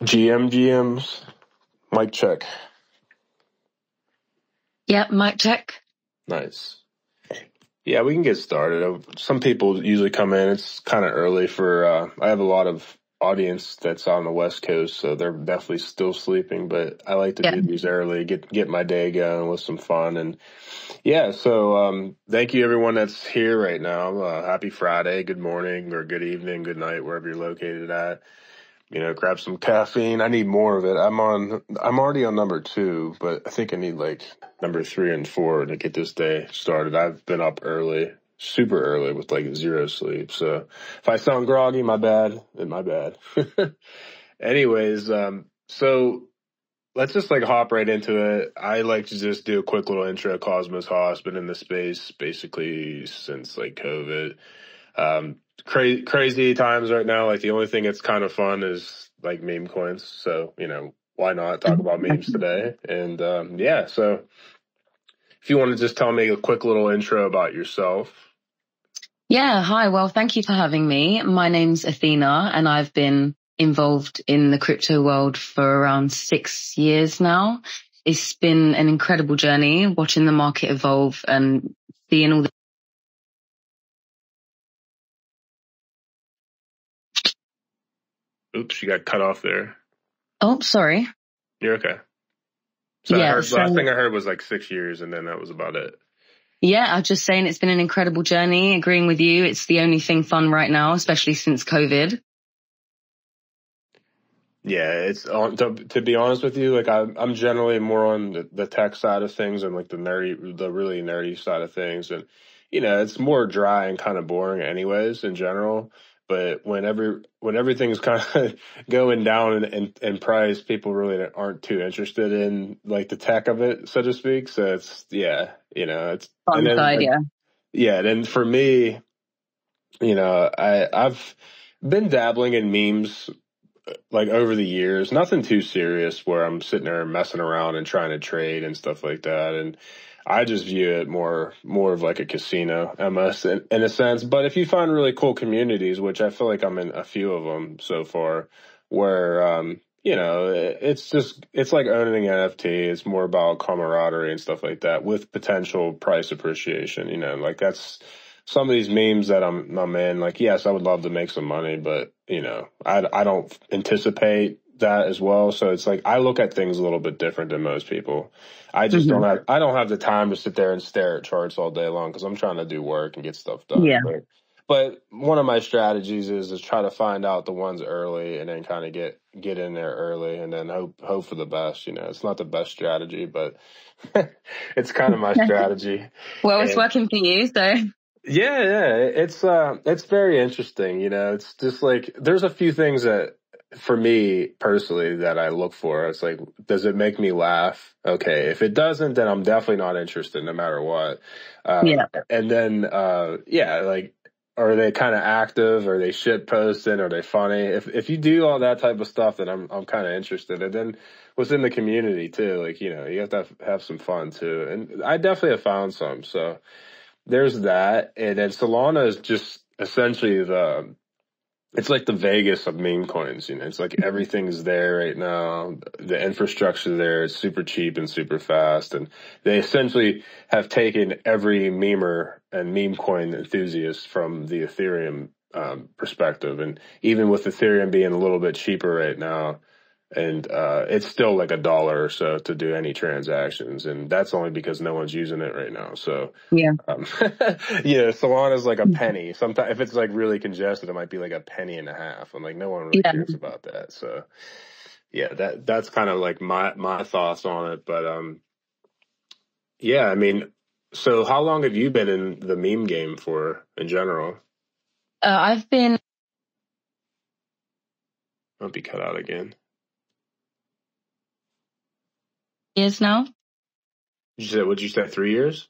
GMs, mic check. Yeah, mic check. Nice. Yeah, we can get started. Some people usually come in. It's kind of early for, I have a lot of audience that's on the West Coast, so they're definitely still sleeping, but I like to Yeah. do these early, get my day going with some fun. And yeah, thank you everyone that's here right now. Happy Friday, good morning or good evening, good night, wherever you're located at. Grab some caffeine. I need more of it. I'm already on number 2, but I think I need like number 3 and 4 to get this day started. I've been up early, super early with like zero sleep. So if I sound groggy, my bad, then my bad. Anyways, so let's just like hop right into it. I like to just do a quick little intro. Cosmos Haas, been in the space basically since like COVID. Crazy times right now. Like the only thing that's kind of fun is like meme coins. So, why not talk about memes today? And, yeah, so if you want to just tell me a quick little intro about yourself. Yeah. Hi. Well, thank you for having me. My name's Athena and I've been involved in the crypto world for around 6 years now. It's been an incredible journey watching the market evolve and seeing all the. Oops, you got cut off there. Oh, sorry. You're okay. So Yeah. last thing I heard was like 6 years and then that was about it. Yeah. I'm just saying it's been an incredible journey. Agreeing with you. It's the only thing fun right now, especially since COVID. Yeah, it's to be honest with you, like I'm generally more on the tech side of things and like the really nerdy side of things, and it's more dry and kind of boring anyways in general. But when everything's kind of going down in price, people really aren't too interested in like the tech of it, so to speak. So it's it's Fun and then side. like, Yeah. yeah, then for me, I've been dabbling in memes like over the years, nothing too serious where I'm sitting there messing around and trying to trade and stuff like that. And I just view it more of like a casino MS in a sense. But if you find really cool communities, which I feel like I'm in a few of them so far, where it's like owning an NFT. It's more about camaraderie and stuff like that with potential price appreciation. Like that's some of these memes that I'm in, like, yes, I would love to make some money, but I don't anticipate that as well. So it's like I look at things a little bit different than most people. I just don't have the time to sit there and stare at charts all day long because I'm trying to do work and get stuff done. Yeah. But one of my strategies is to try to find out the ones early and then kind of get in there early and then hope for the best. It's not the best strategy, but it's kind of my strategy. Well, it's working for you, so. Yeah, it's very interesting. It's just like there's a few things that for me personally that I look for. It's like, does it make me laugh? Okay, if it doesn't, then I'm definitely not interested, no matter what. Yeah. And then yeah, like, are they kind of active? Are they shit posting? Are they funny? If you do all that type of stuff, then I'm kind of interested. And then within the community too, like you have to have some fun too. And I definitely have found some. So there's that, and then Solana is just essentially it's like the Vegas of meme coins. It's like everything's there right now. The infrastructure there is super cheap and super fast, and they essentially have taken every memer and meme coin enthusiast from the Ethereum perspective, and even with Ethereum being a little bit cheaper right now. And it's still like $1 or so to do any transactions, and that's only because no one's using it right now. So Yeah. Solana's like a penny. Sometimes if it's like really congested, it might be like a penny and a half. I'm like, no one really cares about that. So yeah, that's kind of like my thoughts on it. But yeah, I mean, so how long have you been in the meme game for in general? I've been. I'll be cut out again. Years now. Would you say 3 years?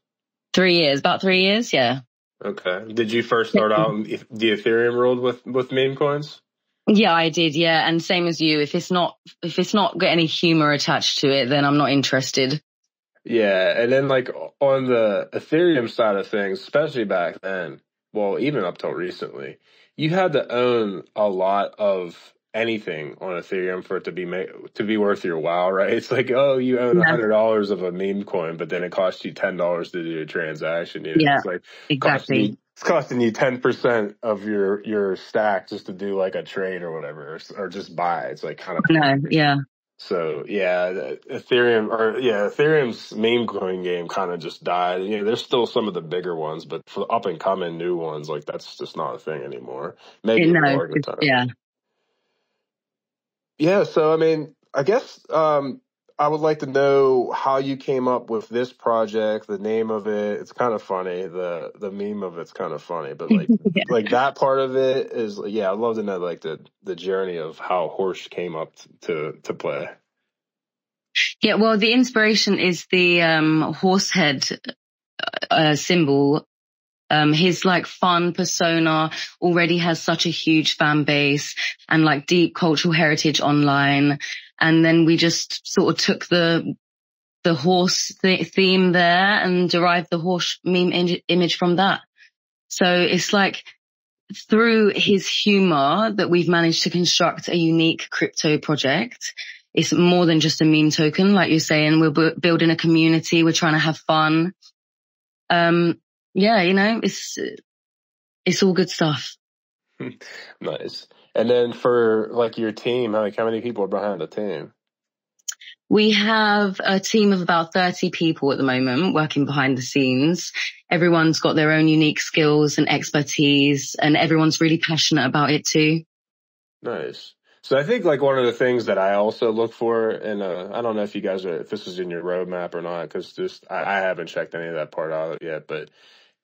3 years, about 3 years, yeah. Okay. Did you first start out in the Ethereum world with meme coins? Yeah, I did, yeah. And same as you, if it's not got any humor attached to it, then I'm not interested. Yeah, and then like on the Ethereum side of things, especially back then, well, even up till recently, you had to own a lot of anything on Ethereum for it to be worth your while, right? It's like, oh, you own Yeah. $100 of a meme coin, but then it costs you $10 to do a transaction. You know, Yeah, it's like exactly. it's costing you 10% of your stack just to do like a trade or whatever, or just buy. It's like kind of No, yeah. so yeah, Ethereum's meme coin game kind of just died. You know, there's still some of the bigger ones, but for up and coming new ones, like that's just not a thing anymore. Maybe it will over time. Yeah. Yeah, so I mean, I guess I would like to know how you came up with this project, the name of it. It's kind of funny. The meme of it's kind of funny, but like Yeah. like that part of it is yeah, I'd love to know like the journey of how Horsch came up to play. Yeah, well, the inspiration is the horse head symbol. His like fun persona already has such a huge fan base and like deep cultural heritage online. And then we just sort of took the horse theme there and derived the horse meme image from that. So it's like through his humor that we've managed to construct a unique crypto project. It's more than just a meme token. Like you're saying, we're building a community. We're trying to have fun. Yeah, you know, it's all good stuff. Nice. And then for like your team, like how many people are behind the team? We have a team of about 30 people at the moment working behind the scenes. Everyone's got their own unique skills and expertise, and everyone's really passionate about it too. Nice. So I think like one of the things that I also look for, and I don't know if this is in your roadmap or not, because I haven't checked any of that part out yet, but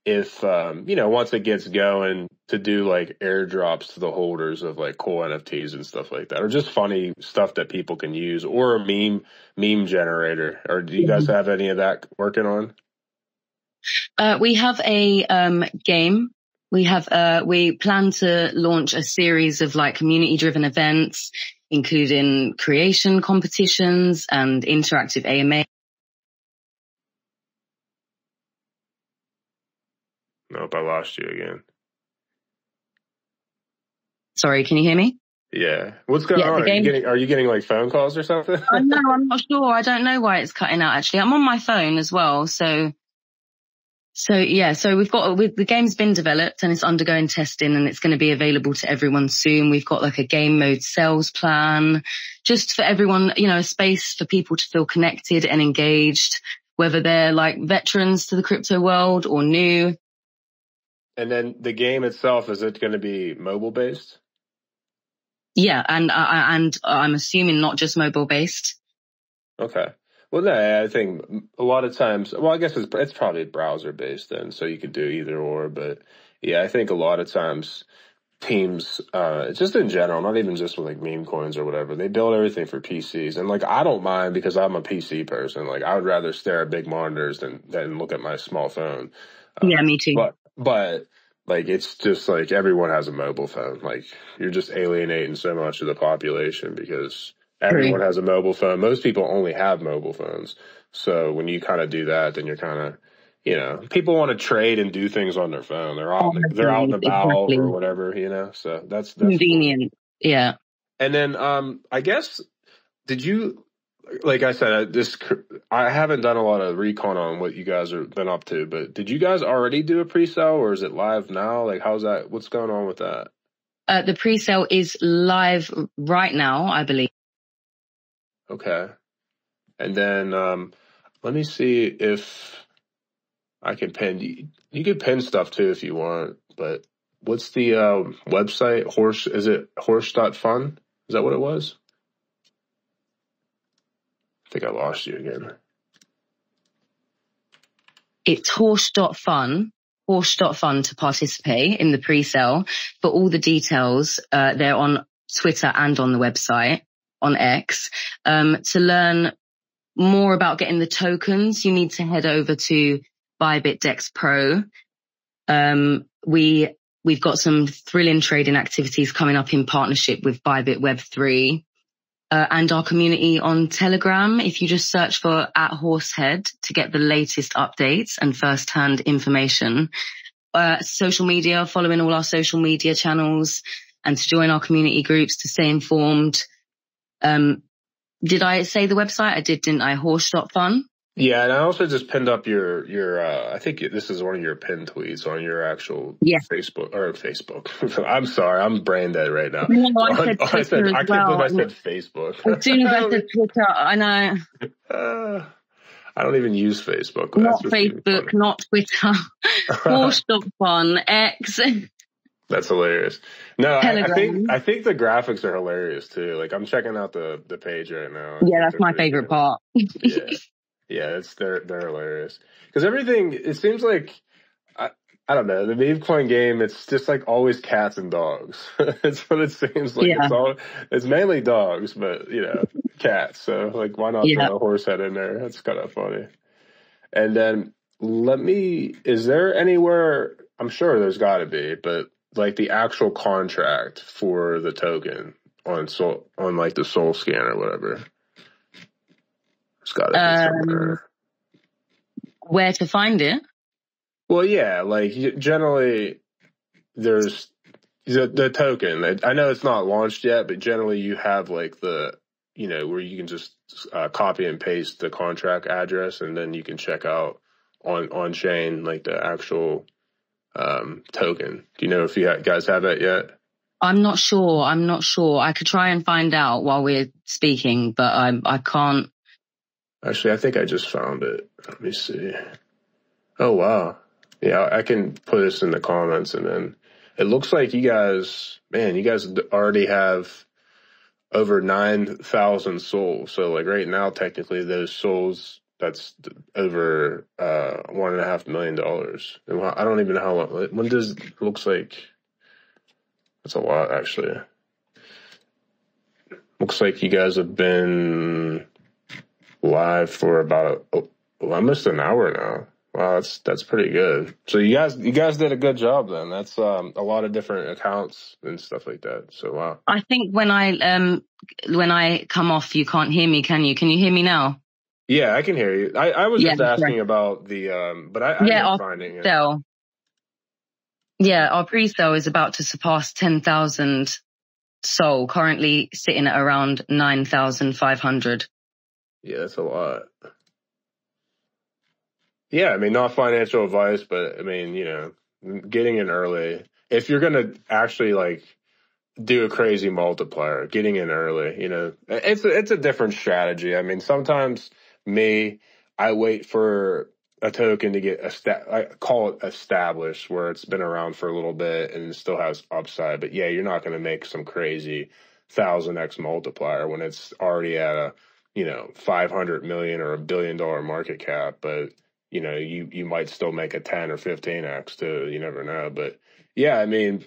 if once it gets going, to do like airdrops to the holders of like cool NFTs and stuff like that, or just funny stuff that people can use, or a meme generator. Or do you guys have any of that working on? We have a game. We plan to launch a series of like community driven events, including creation competitions and interactive AMA. Nope, I lost you again. Sorry, can you hear me? Yeah. What's going on? Are you getting like phone calls or something? No, I'm not sure. I don't know why it's cutting out actually. I'm on my phone as well. So yeah, so the game's been developed and it's undergoing testing and it's going to be available to everyone soon. We've got like a game mode sales plan just for everyone, you know, a space for people to feel connected and engaged, whether they're like veterans to the crypto world or new. And then the game itself, is it going to be mobile based? Yeah. And I'm assuming not just mobile based. Okay. Well, no, I think a lot of times, well, I guess it's probably browser based then, so you could do either or. But yeah, I think a lot of times teams, just in general, not even just with like meme coins or whatever, they build everything for PCs. And like, I don't mind because I'm a PC person. Like, I would rather stare at big monitors than look at my small phone. Yeah, me too. But like, it's just like everyone has a mobile phone. Like, you're just alienating so much of the population because everyone has a mobile phone. Most people only have mobile phones. So when you kind of do that, then you're kind of, you know, people want to trade and do things on their phone. They're out and about or whatever, you know. So that's convenient. Cool. Yeah. And then I guess did you, like I said, I haven't done a lot of recon on what you guys have been up to, but did you guys already do a pre-sale or is it live now? Like, how's that? What's going on with that? The pre-sale is live right now, I believe. Okay. And then let me see if I can pin. You can pin stuff too if you want, but what's the website? Is it horsch.fun? Is that what it was? I think I lost you again. It's horsch.fun to participate in the pre-sale. But all the details, they're on Twitter and on the website, on X. To learn more about getting the tokens, you need to head over to Bybit Dex Pro. We've got some thrilling trading activities coming up in partnership with Bybit Web3. And our community on Telegram. If you just search for @horsehead to get the latest updates and first-hand information. Social media, following all our social media channels. and to join our community groups to stay informed. Did I say the website? I did, didn't I? Horse.fun. Yeah, and I also just pinned up your I think this is one of your pinned tweets on your actual Facebook. I'm sorry, I'm brain dead right now. No, I said Twitter as I can't believe I said Facebook. As soon as I said Twitter, I know. I don't even use Facebook. Not Facebook, not Twitter. Horse.fun, X. That's hilarious. No, I think the graphics are hilarious too. Like I'm checking out the page right now. Yeah, that's my favorite part. Yeah, they're hilarious because everything. It seems like I don't know, the meme coin game. It's just like always cats and dogs. It's what it seems like. Yeah. It's mainly dogs, but cats. So like, why not throw a horse head in there? That's kind of funny. And then is there anywhere? I'm sure there's got to be, but like the actual contract for the token on like the Soul Scan or whatever. There's got to be somewhere. Where to find it? Well, yeah, like generally there's the token. I know it's not launched yet, but generally you have like the, where you can just copy and paste the contract address and then you can check out on chain like the actual token. Do you know if you guys have that yet? I'm not sure. I could try and find out while we're speaking, but I can't. Actually, I think I just found it. Let me see. Oh, wow. Yeah, I can put this in the comments, and then it looks like you guys already have over 9,000 souls. So like right now, technically those souls, that's over $1.5 million. And I don't even know how long. When does it looks like? That's a lot, actually. Looks like you guys have been live for about almost an hour now. Wow, that's pretty good. So you guys did a good job then. That's a lot of different accounts and stuff like that. So wow. I think when I come off, you can't hear me, can you? Can you hear me now? Yeah, I can hear you. I was just asking about the but I'm finding it. Yeah, our pre-sale is about to surpass 10,000 SOL, currently sitting at around 9,500. Yeah, that's a lot. Yeah, I mean, not financial advice, but I mean, getting in early. If you're going to actually like do a crazy multiplier, getting in early, it's a different strategy. I mean, sometimes I wait for a token to get I call it established, where it's been around for a little bit and it still has upside. But yeah, you're not going to make some crazy 1,000x multiplier when it's already at a 500 million or $1 billion market cap. But you might still make a 10 or 15x too. You never know. But yeah, I mean,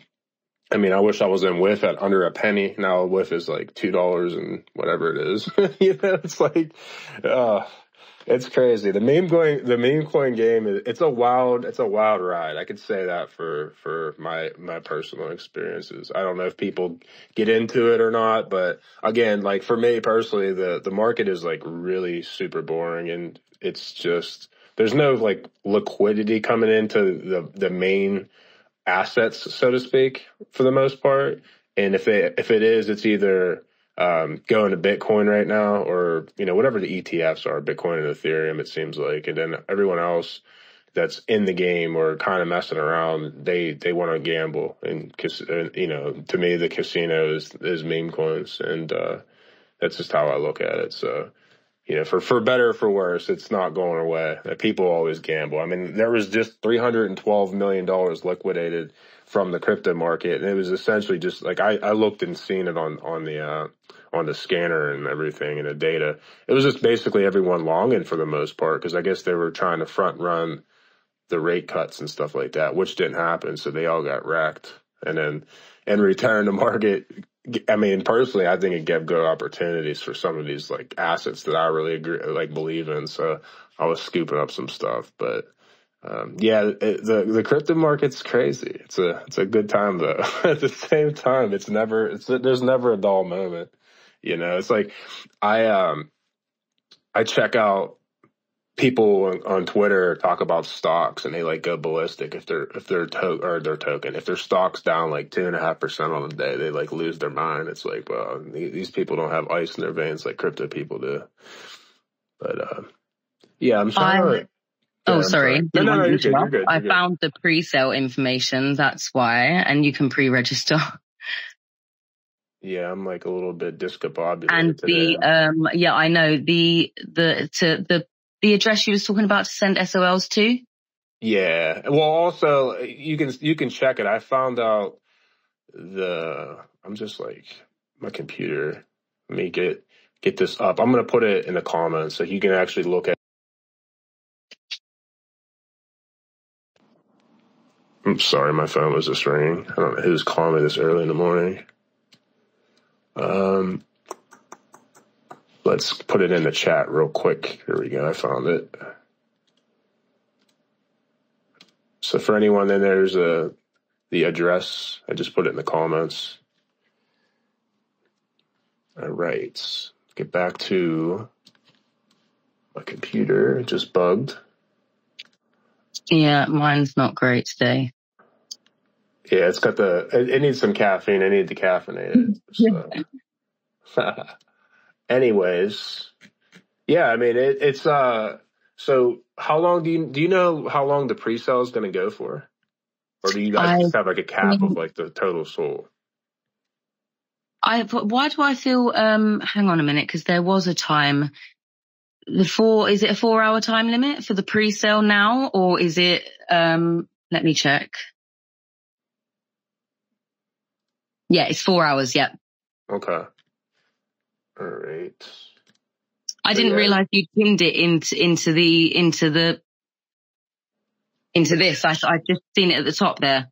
I wish I was in WIF at under a penny. Now WIF is like $2 and whatever it is. It's like, it's crazy. The meme coin game it's a wild ride. I could say that for my personal experiences. I don't know if people get into it or not, but again, like for me personally, the market is like really super boring, and it's just there's no like liquidity coming into the main assets, so to speak, for the most part. And if it is, it's either going to Bitcoin right now, or whatever the ETFs are, Bitcoin and Ethereum, it seems like. And then everyone else that's in the game or kind of messing around, they want to gamble. And to me, the casino is meme coins, and that's just how I look at it. So for better or for worse, it's not going away. People always gamble. I mean, there was just $312 million liquidated from the crypto market, and it was essentially just like I looked and seen it on the scanner and everything and the data. It was just basically everyone longing for the most part, because I guess they were trying to front run the rate cuts and stuff like that, which didn't happen. So they all got wrecked. And then in return, the market, I mean, personally, I think it gave good opportunities for some of these like assets that I really believe in. So I was scooping up some stuff, but the crypto market's crazy. It's a good time though. At the same time, there's never a dull moment. It's like I check out people on Twitter talk about stocks and they like go ballistic if their token, if their stock's down like 2.5% on the day, they like lose their mind. It's like, well, these people don't have ice in their veins like crypto people do. But yeah, I'm trying to. Oh, sorry. No, you're good. You're good. I found the pre-sale information. That's why, and you can pre-register. Yeah, I'm like a little bit discombobulated and today. Yeah, I know the address you was talking about to send SOLs to. Yeah. Well, also you can check it. I found out I'm just like my computer. Let me get this up. I'm gonna put it in the comments so you can actually look at. I'm sorry, my phone was just ringing. I don't know who's calling me this early in the morning. Let's put it in the chat real quick. Here we go. I found it. So for anyone, then there's the address. I just put it in the comments. All right. Get back to my computer. It just bugged. Yeah, mine's not great today. Yeah, it's got it needs some caffeine. I need to caffeinate it. So. Anyways, yeah, I mean, it's, so how long do you know how long the pre-sale is going to go for? Or do you guys just have like a cap of like the total sold? Why do I feel, hang on a minute, because there was a time, is it a 4-hour time limit for the pre-sale now, or is it, let me check. Yeah, it's 4 hours, yeah. Okay. All right. I didn't realize you pinned it into this. I just seen it at the top there.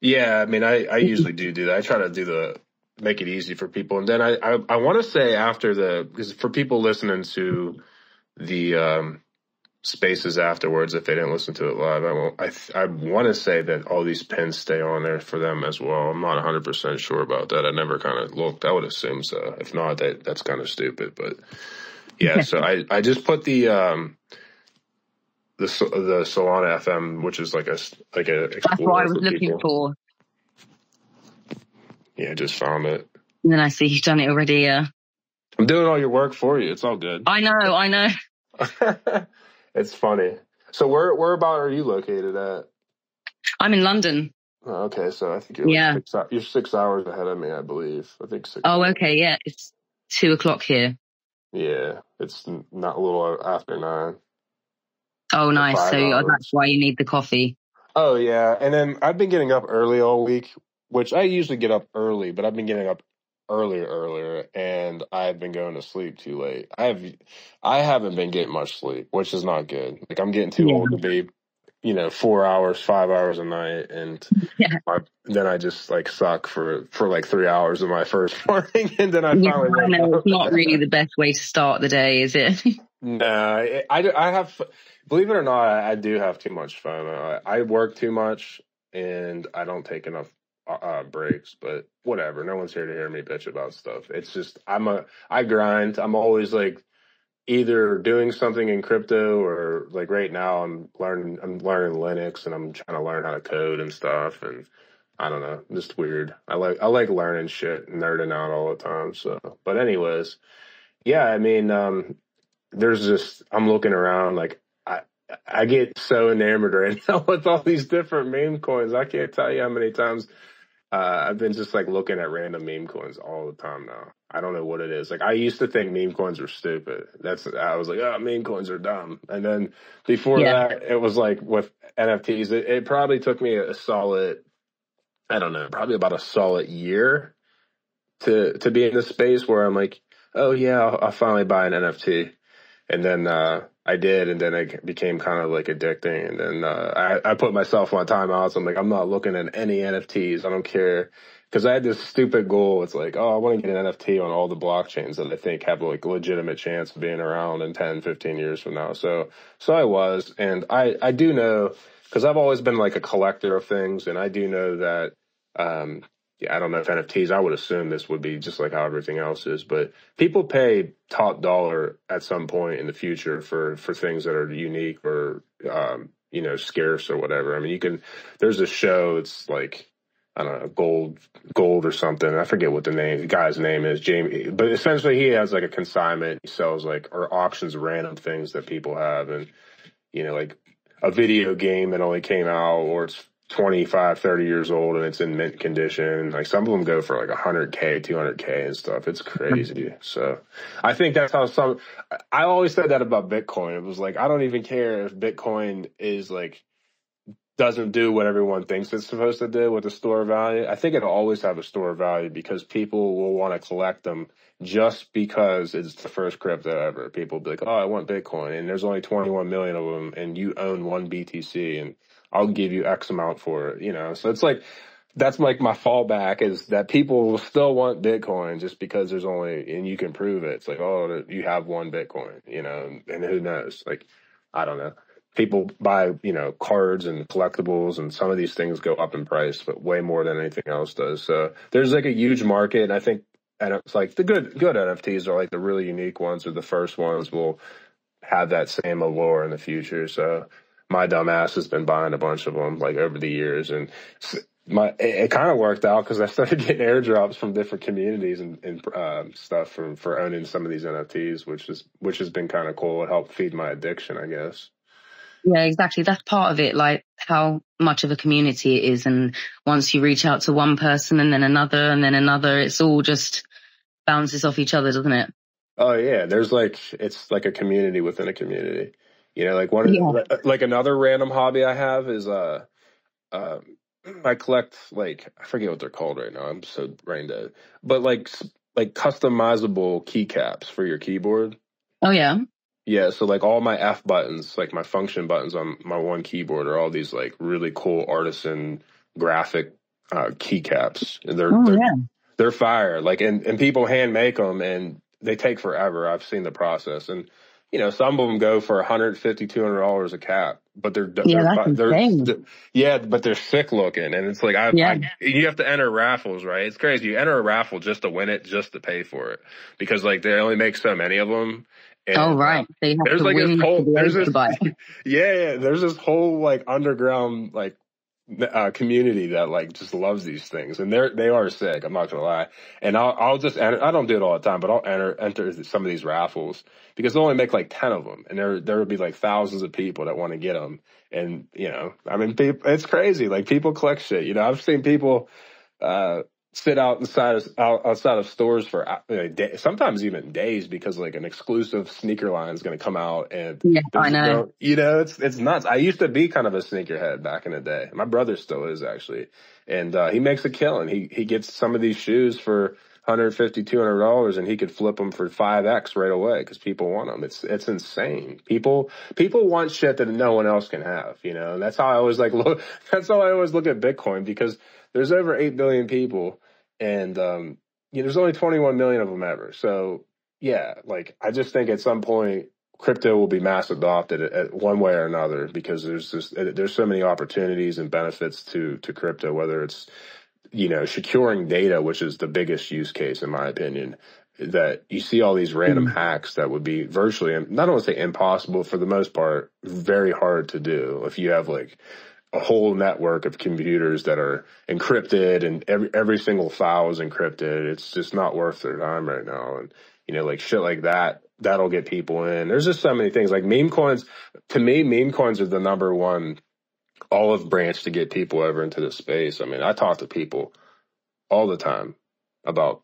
Yeah, I mean, I usually do that. I try to make it easy for people. And then I want to say because for people listening to the spaces afterwards, if they didn't listen to it live, I want to say that all these pins stay on there for them as well. I'm not 100% sure about that. I never kind of looked. I would assume so. If not, that's kind of stupid. But yeah, so I just put the Solana FM, which is like a explorer. That's what I was looking for. Yeah, I just found it. And then I see you've done it already. Yeah, I'm doing all your work for you. It's all good. I know. It's funny. So where about are you located at? I'm in London. Oh, okay, so I think you're 6 hours ahead of me, I believe. I think 6. Oh, okay, yeah, it's 2:00 here. Yeah, it's not a little after 9. Oh, nice. So that's why you need the coffee. Oh, yeah. And then I've been getting up early all week, which I usually get up early, but I've been getting up earlier, and I've been going to sleep too late. I haven't been getting much sleep, which is not good. Like I'm getting too old to be, 4 hours, 5 hours a night, and then I just like suck for like 3 hours of my first morning, and then I finally wake up. It's not really the best way to start the day, is it? No, I have, believe it or not, I do have too much FOMO. I work too much, and I don't take enough breaks, but whatever. No one's here to hear me bitch about stuff. It's just I grind. I'm always like either doing something in crypto or like right now I'm learning Linux and I'm trying to learn how to code and stuff, and I don't know, just weird. I like learning shit and nerding out all the time. So, but anyways, yeah, I mean, I'm looking around like I get so enamored right now with all these different meme coins. I can't tell you how many times I've been just like looking at random meme coins all the time now. I don't know what it is. Like I used to think meme coins were stupid. I was like, oh, meme coins are dumb. And then before that, it was like with NFTs, it probably took me a solid, I don't know, probably about a solid year to be in the space where I'm like, oh yeah, I'll finally buy an NFT. And then I did, and then it became kind of like addicting. And then I put myself on timeouts. I'm like, I'm not looking at any NFTs. I don't care. Because I had this stupid goal. It's like, oh, I want to get an NFT on all the blockchains that I think have like a legitimate chance of being around in 10, 15 years from now. So I was. And I do know, because I've always been like a collector of things. And I do know that yeah, I don't know if NFTs, I would assume this would be just like how everything else is, but people pay top dollar at some point in the future for things that are unique or, scarce or whatever. I mean, there's a show, it's like, I don't know, gold or something. I forget what the guy's name is, Jamie, but essentially he has like a consignment. He sells like, or auctions random things that people have. And, like a video game that only came out or it's 25, 30 years old and it's in mint condition. Like some of them go for like 100K, 200K and stuff. It's crazy. So I think that's how I always said that about Bitcoin. It was like, I don't even care if Bitcoin is like, doesn't do what everyone thinks it's supposed to do with the store value. I think it'll always have a store value because people will want to collect them just because it's the first crypto ever. People will be like, oh, I want Bitcoin, and there's only 21 million of them, and you own one BTC, and I'll give you X amount for it, So it's like, that's like my fallback is that people will still want Bitcoin just because there's only, and you can prove it. It's like, oh, you have one Bitcoin, and who knows? Like, I don't know. People buy, cards and collectibles, and some of these things go up in price, but way more than anything else does. So there's like a huge market. And I think, and it's like the good NFTs are like the really unique ones, or the first ones will have that same allure in the future. So my dumb ass has been buying a bunch of them like over the years, and it kind of worked out because I started getting airdrops from different communities and stuff for owning some of these NFTs, which has been kind of cool. It helped feed my addiction, I guess. Yeah, exactly. That's part of it, like how much of a community it is. And once you reach out to one person and then another, it's all just bounces off each other, doesn't it? Oh yeah, it's like a community within a community. Like Yeah. like another random hobby I have is uh, I collect like I forget what they're called right now. I'm so brain dead. But like customizable keycaps for your keyboard. Oh, yeah. Yeah, so like all my F buttons, like my function buttons on my one keyboard are all these like really cool artisan graphic keycaps. And Oh, yeah. they're fire. Like and people hand make them and they take forever. I've seen the process. And some of them go for $150, $200 a cap, but Yeah, that's insane. yeah, but they're sick looking. And it's like Yeah. you have to enter raffles, right? It's crazy. You enter a raffle just to win it, just to pay for it, because like they only make so many of them. Oh, And right. So you have there's to like this win to whole be there's able this to buy it. yeah, there's this whole like underground like community that like just loves these things, and they are sick. I'm not gonna lie. And I'll just enter, I don't do it all the time, but I'll enter some of these raffles because they'll only make like 10 of them, and there would be like thousands of people that want to get them. And I mean, it's crazy. Like people collect shit. I've seen people sit outside of stores for sometimes even days because like an exclusive sneaker line is going to come out, and Yeah, I there's know. it's nuts. I used to be kind of a sneakerhead back in the day. My brother still is actually, and he makes a killing. He gets some of these shoes for $150, $200, and he could flip them for 5x right away because people want them. It's insane. People want shit that no one else can have. And that's how I always like look. That's how I always look at Bitcoin, because there's over 8 billion people, and there's only 21 million of them ever. So yeah, like I just think at some point crypto will be mass adopted at one way or another, because there's so many opportunities and benefits to crypto, whether it's securing data, which is the biggest use case in my opinion, that you see all these random hacks that would be virtually, not only say impossible, for the most part very hard to do if you have like a whole network of computers that are encrypted, and every single file is encrypted. It's just not worth their time right now. And, like shit like that'll get people in. There's just so many things like meme coins. To me, meme coins are the number one olive branch to get people over into the space. I mean, I talk to people all the time about,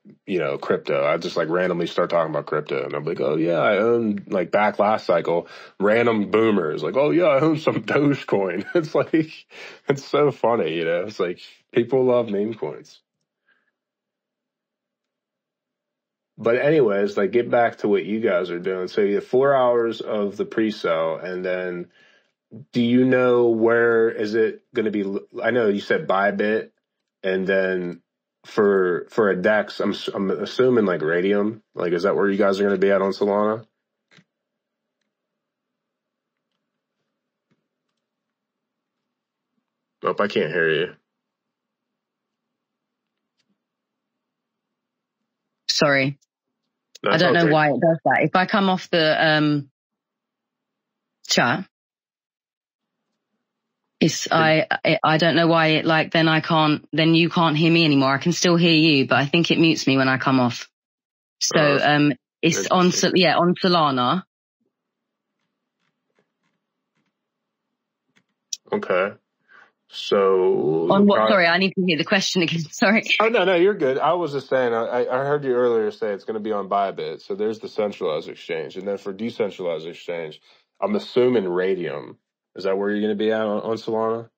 crypto. I just like randomly start talking about crypto, and I'm like, oh yeah, I own, like back last cycle, random boomers like, oh yeah, I own some Dogecoin. It's like, it's so funny, it's like people love meme coins. But anyways, like get back to what you guys are doing. So you have 4 hours of the pre-sale, and then do you know where is it going to be? I know you said Bybit, and then for a DEX, I'm assuming like Radium. Like, is that where you guys are going to be at on Solana? Nope, I can't hear you. Sorry. That's I don't know okay. why it does that. If I come off the chat, I don't know why it like then you can't hear me anymore. I can still hear you, but I think it mutes me when I come off. So it's on Solana. Okay. So on what? Sorry, I need to hear the question again. Sorry. Oh no, you're good. I was just saying. I heard you earlier say it's going to be on Bybit. So there's the centralized exchange, and then for decentralized exchange, I'm assuming Radium. Is that where you're going to be at on Solana?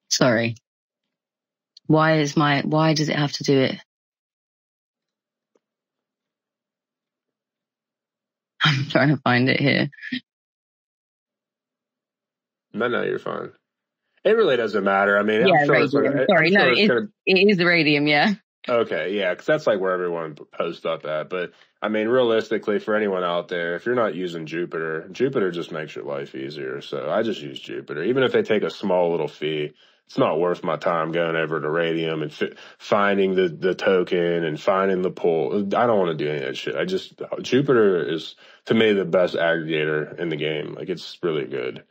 Sorry. Why does it have to do it? I'm trying to find it here. No, you're fine. It really doesn't matter. I mean, yeah, I'm sure Radium. It is the Radium, yeah. Okay, yeah, because that's like where everyone posts up at. But I mean, realistically, for anyone out there, if you're not using Jupiter, Jupiter just makes your life easier. So I just use Jupiter. Even if they take a small little fee, it's not worth my time going over to Radium and finding the token and finding the pool. I don't want to do any of that shit. Jupiter is, to me, the best aggregator in the game. Like, it's really good.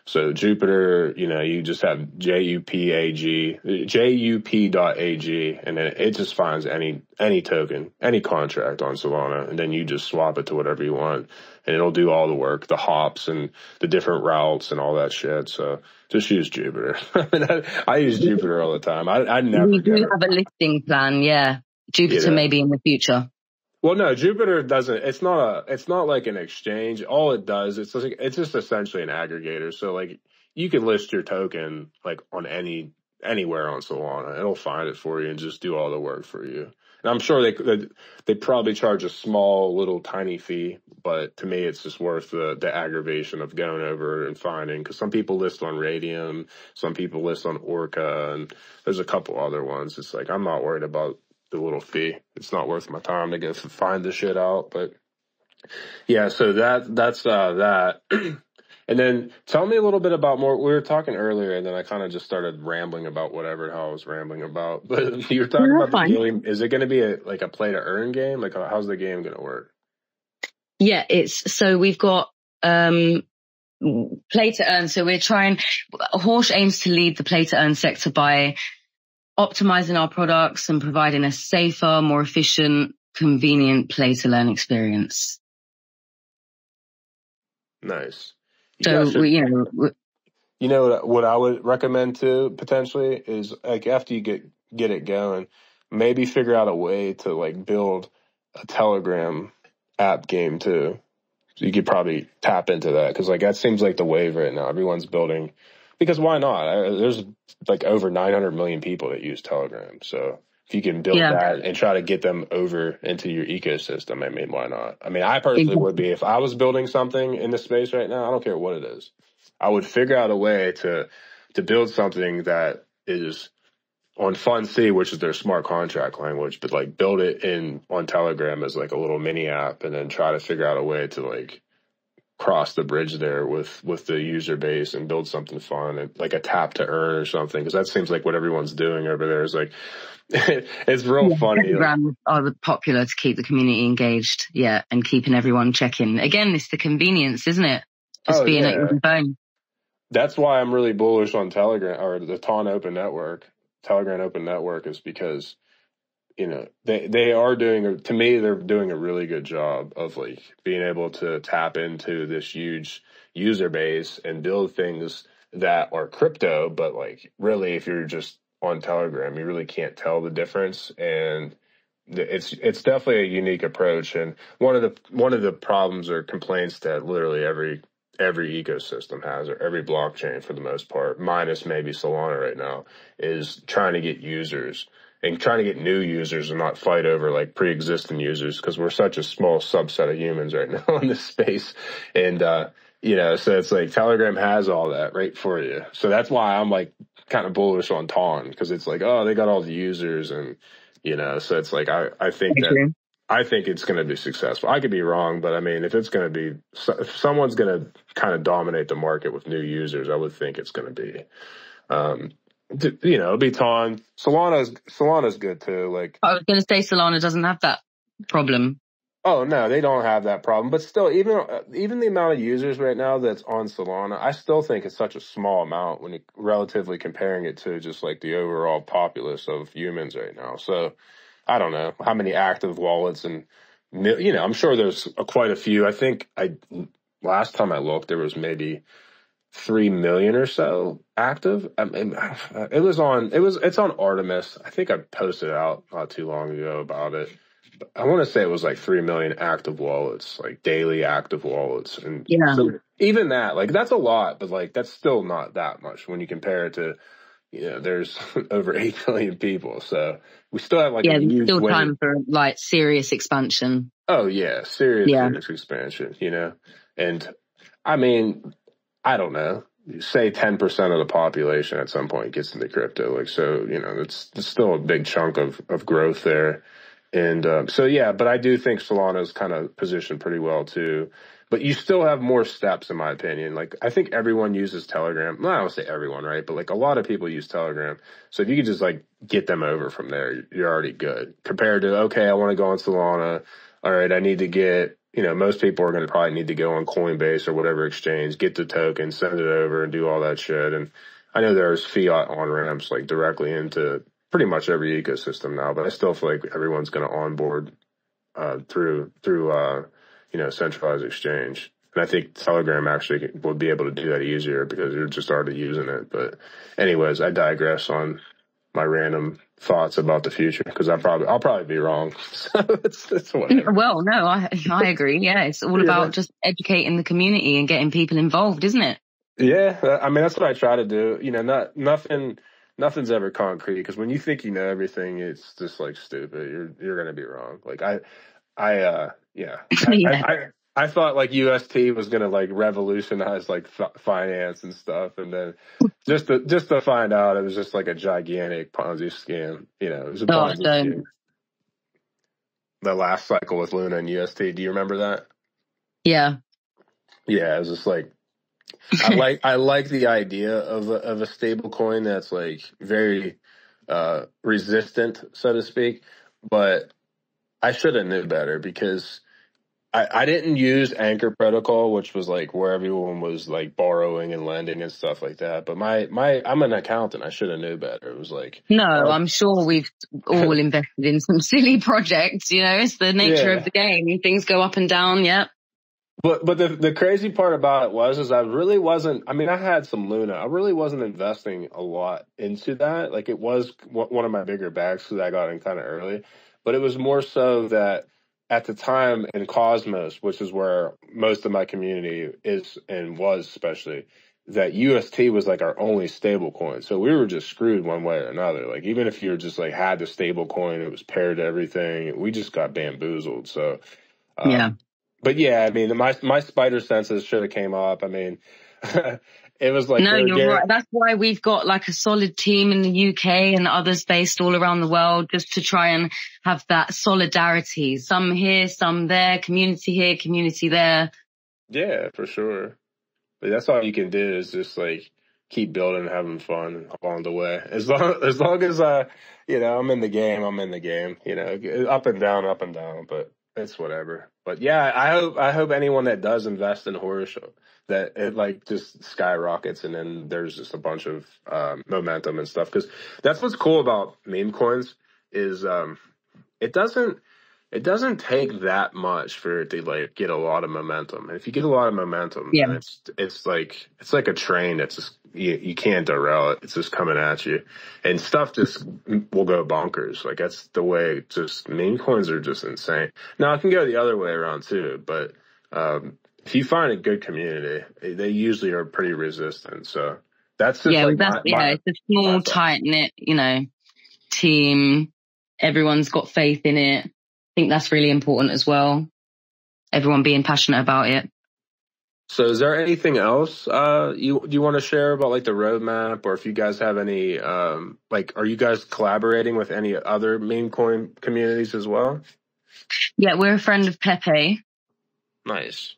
So Jupiter, you just have JUP.AG, and then it just finds any token, any contract on Solana, and then you just swap it to whatever you want, and it'll do all the work, the hops and the different routes and all that shit. So just use Jupiter. I use Jupiter all the time. I never. We do have a listing plan, yeah. Jupiter maybe in the future. Well, no, Jupiter doesn't. It's not like an exchange. All it does, it's just essentially an aggregator. So like you can list your token like on anywhere on Solana. It'll find it for you and just do all the work for you. And I'm sure they probably charge a small little tiny fee, but to me it's just worth the aggravation of going over and finding, because some people list on Radium, some people list on Orca, and there's a couple other ones. It's like I'm not worried about the little fee. It's not worth my time to go find the shit out. But yeah, so that's that. And then tell me a little bit about more. We were talking earlier, and then I kind of just started rambling about whatever the hell I was rambling about. But you were talking about the game. Is it going to be a play to earn game? Like, how's the game going to work? Yeah, we've got play to earn. So Horsch aims to lead the play to earn sector by optimizing our products and providing a safer, more efficient, convenient play to learn experience. Nice. What I would recommend too, potentially, is like after you get it going, maybe figure out a way to like build a Telegram app game too. So you could probably tap into that, because like that seems like the wave right now. Everyone's building, because why not? There's like over 900 million people that use Telegram. So if you can build that and try to get them over into your ecosystem, I mean, why not? I mean, I personally would be, if I was building something in this space right now, I don't care what it is, I would figure out a way to build something that is on FunC, which is their smart contract language, but like build it on Telegram as like a little mini app, and then try to figure out a way to like cross the bridge there with the user base and build something fun, like a tap to earn or something, because that seems like what everyone's doing over there. Is like it's real funny. Telegrams are popular to keep the community engaged, and keeping everyone checking. Again, it's the convenience, isn't it? Just being at your phone. That's why I'm really bullish on Telegram, or the Telegram Open Network, is because they are doing, to me, they're doing a really good job of like being able to tap into this huge user base and build things that are crypto, but like really, if you're just on Telegram, you really can't tell the difference. And it's definitely a unique approach. And one of the problems or complaints that literally every ecosystem has, or every blockchain for the most part, minus maybe Solana right now, is trying to get users and trying to get new users and not fight over like pre-existing users, because we're such a small subset of humans right now in this space. And, so it's like Telegram has all that right for you. So that's why I'm like kind of bullish on Ton, because it's like, oh, they got all the users, and, so it's like, I think it's going to be successful. I could be wrong, but I mean, if someone's going to kind of dominate the market with new users, I would think it's going to be You know, Baton, Solana's good too. Like, I was going to say Solana doesn't have that problem. oh no, they don't have that problem. But still, even the amount of users right now that's on Solana, I still think it's such a small amount when you relatively comparing it to just like the overall populace of humans right now. So I don't know how many active wallets, and you know, I'm sure there's quite a few. I think last time I looked, there was maybe 3 million or so active. I mean, it's on Artemis. I think I posted out not too long ago about it. I want to say it was like 3 million active wallets, like daily active wallets. And Yeah. so even that, like that's a lot, but like that's still not that much when you compare it to, you know, there's over 8 million people. So we still have like a there's huge still way. time for like serious expansion. Oh yeah, serious expansion, you know. And I mean, I don't know, say 10% of the population at some point gets into crypto. Like, so, you know, it's still a big chunk of growth there. And so, yeah, but I do think Solana's kind of positioned pretty well too. But you still have more steps, in my opinion. Like, I think everyone uses Telegram. Well, I don't say everyone, right? But like a lot of people use Telegram. So if you could just like get them over from there, you're already good. Compared to, okay, I want to go on Solana. All right, I need to get, you know, most people are going to probably need to go on Coinbase or whatever exchange, get the token, send it over and do all that shit. And I know there's fiat on ramps like directly into pretty much every ecosystem now, but I still feel like everyone's going to onboard through you know, centralized exchange. And I think Telegram actually would be able to do that easier because you're just already using it. But anyways, I digress on my random thoughts about the future because I'll probably be wrong. So it's whatever. Well, no, I agree. Yeah, it's all about just educating the community and getting people involved, isn't it? Yeah, I mean that's what I try to do. You know, nothing's ever concrete because when you think you know everything, it's just like stupid. You're gonna be wrong. Like yeah, I thought like UST was gonna like revolutionize like finance and stuff, and then just to find out it was just like a gigantic Ponzi scam. You know, it was a Ponzi scheme. The last cycle with Luna and UST. Do you remember that? Yeah. Yeah, it was just like I like the idea of a stable coin that's like very resistant, so to speak, but I should have knew better because I didn't use Anchor Protocol, which was like where everyone was like borrowing and lending and stuff like that. But I'm an accountant. I should have knew better. It was like, no, I'm sure we've all invested in some silly projects. You know, it's the nature of the game. Things go up and down. Yeah. But the crazy part about it is I really wasn't. I mean, I had some Luna. I really wasn't investing a lot into that. Like it was one of my bigger bags because I got in kind of early. But it was more so that at the time in Cosmos, which is where most of my community is and was, especially that UST was like our only stable coin. So we were just screwed one way or another. Like even if you were just like had the stable coin, it was paired to everything. We just got bamboozled. So yeah. But yeah, I mean, my spider senses should have came up. I mean, it was like, no, you're right. That's why we've got like a solid team in the UK and others based all around the world just to try and have that solidarity. Some here, some there, community here, community there. Yeah, for sure. But that's all you can do is just like keep building and having fun along the way. As long as you know, I'm in the game, you know, up and down, but it's whatever. But yeah, I hope anyone that does invest in Horus that it like just skyrockets and then there's just a bunch of momentum and stuff because that's what's cool about meme coins is it doesn't take that much for it to like get a lot of momentum. And if you get a lot of momentum, then it's like a train that's just you can't derail it. It's just coming at you, and stuff just will go bonkers. Like that's the way. Just meme coins are just insane. Now it can go the other way around too, but if you find a good community, they usually are pretty resistant. So that's just it's a small, tight knit, you know, team. Everyone's got faith in it. I think that's really important as well. Everyone being passionate about it. So is there anything else you want to share about like the roadmap, or if you guys have any like are you guys collaborating with any other meme coin communities as well? Yeah, we're a friend of Pepe. Nice.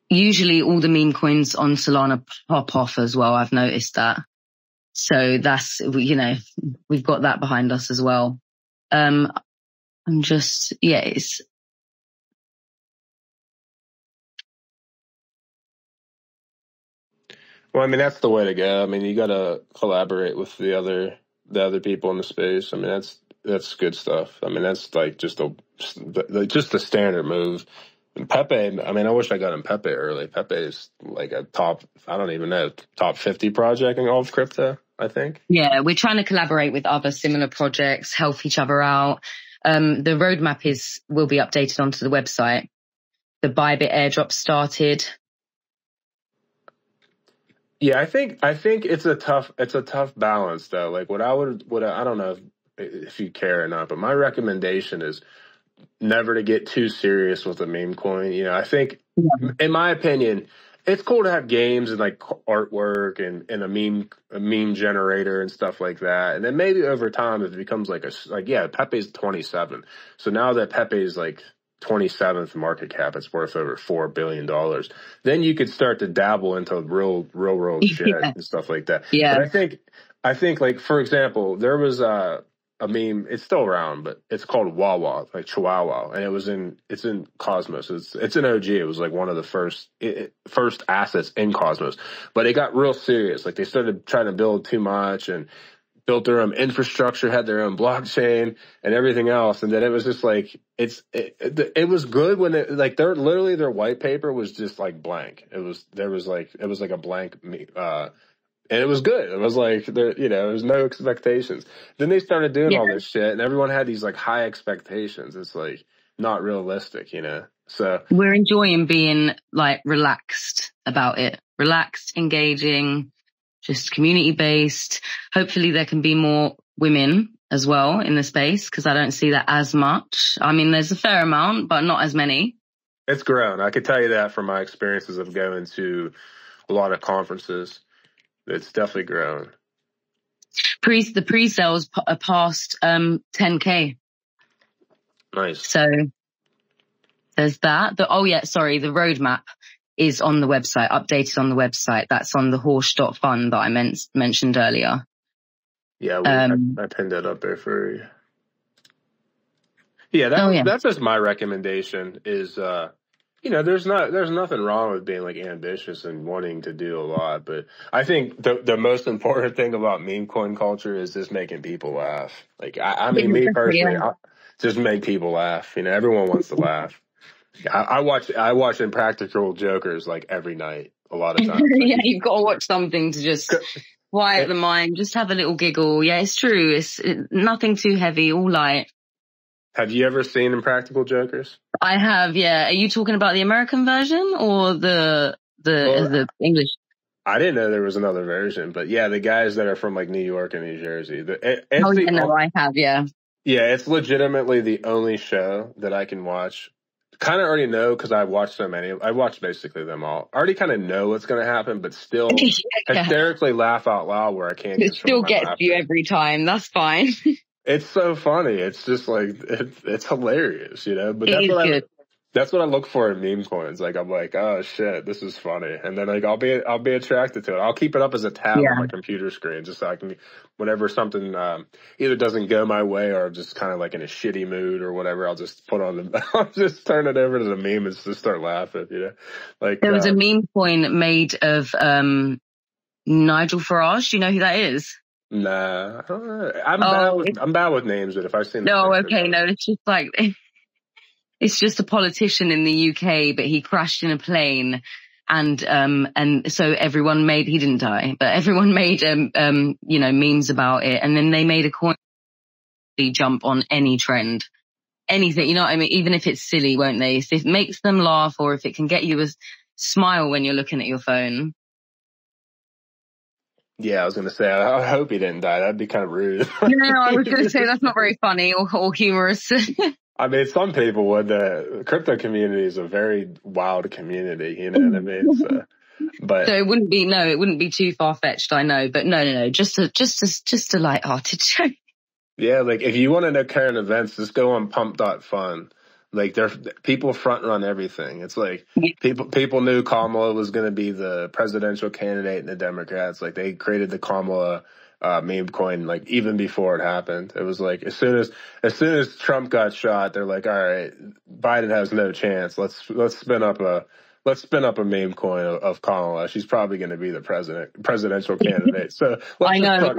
usually all the meme coins on Solana pop off as well. I've noticed that. So that's, we've got that behind us as well. It's. Well, I mean, that's the way to go. I mean, you got to collaborate with the other people in the space. I mean, that's good stuff. I mean, that's like just the standard move. And Pepe, I mean, I wish I got in Pepe early. Pepe is like a I don't even know, top 50 project in all of crypto, I think. Yeah, we're trying to collaborate with other similar projects, help each other out. The roadmap will be updated onto the website. The Bybit airdrop started. Yeah, I think it's a tough balance though. Like I don't know if you care or not, but my recommendation is never to get too serious with a meme coin. I think, in my opinion, it's cool to have games and like artwork and a meme generator and stuff like that. And then maybe over time, if it becomes Pepe's 27. So now that Pepe's like 27th market cap, it's worth over $4 billion. Then you could start to dabble into real world shit and stuff like that. Yeah. But I think like, for example, there was a meme, it's still around, but it's called Wawa, like Chihuahua, and it's in Cosmos. It's an OG. It was like one of the first assets in Cosmos, but it got real serious. Like they started trying to build too much and built their own infrastructure, had their own blockchain and everything else. And then it was just like, it was good when their white paper was just like blank. It was like a blank, and it was good. It was like, there was no expectations. Then they started doing all this shit and everyone had these like high expectations. It's like not realistic, So we're enjoying being like relaxed about it, relaxed, engaging, just community based. Hopefully there can be more women as well in the space because I don't see that as much. I mean, there's a fair amount, but not as many. It's grown. I can tell you that from my experiences of going to a lot of conferences. It's definitely grown. The pre-sales are past 10K. Nice. So there's that. The roadmap is on the website, updated on the website. That's on the Horse.fund that I mentioned earlier. Yeah, I pinned that up there for you. Yeah, that's just my recommendation is, there's nothing wrong with being like ambitious and wanting to do a lot, but I think the most important thing about meme coin culture is just making people laugh. Like, I mean, me personally, just make people laugh. Everyone wants to laugh. I watch Impractical Jokers like every night, a lot of times. Yeah, you've got to watch something to just quiet the mind, just have a little giggle. Yeah, it's true. It's nothing too heavy, all light. Have you ever seen Impractical Jokers? I have, yeah. Are you talking about the American version or the English? I didn't know there was another version, but yeah, the guys that are from like New York and New Jersey. I have, yeah. Yeah, it's legitimately the only show that I can watch. Kind of already know because I've watched so many. I watched basically them all. I already kind of know what's going to happen, but still hysterically laugh out loud where I can't. It still gets you every time. That's fine. It's so funny. It's just like it's hilarious, But that's what I look for in meme coins. Like I'm like, oh shit, this is funny, and then like I'll be attracted to it. I'll keep it up as a tab on my computer screen just so I can, whenever something either doesn't go my way or I'm just kind of like in a shitty mood or whatever, I'll just I'll just turn it over to the meme and just start laughing, Like there was a meme coin made of Nigel Farage. Do you know who that is? Nah, I'm bad with names, but if I've seen it's just like it's just a politician in the UK, but he crashed in a plane, and so everyone he didn't die, but everyone made memes about it, and then they made a coin jump on any trend, anything, you know what I mean? Even if it's silly, won't they? If it makes them laugh, or if it can get you a smile when you're looking at your phone. Yeah, I was going to say, I hope he didn't die. That'd be kind of rude. No, I was going to say that's not very funny or humorous. I mean, some people would. The crypto community is a very wild community, you know what I mean? So it wouldn't be too far-fetched, I know. But no. Just a light-hearted joke. Yeah, like if you want to know current events, just go on pump.fun. like people front run everything. It's like people knew Kamala was going to be the presidential candidate in the Democrats. Like they created the Kamala meme coin like even before it happened. It was like as soon as Trump got shot, they're like, all right, Biden has no chance. Let's spin up a meme coin of Kamala. She's probably going to be the presidential candidate. So I know.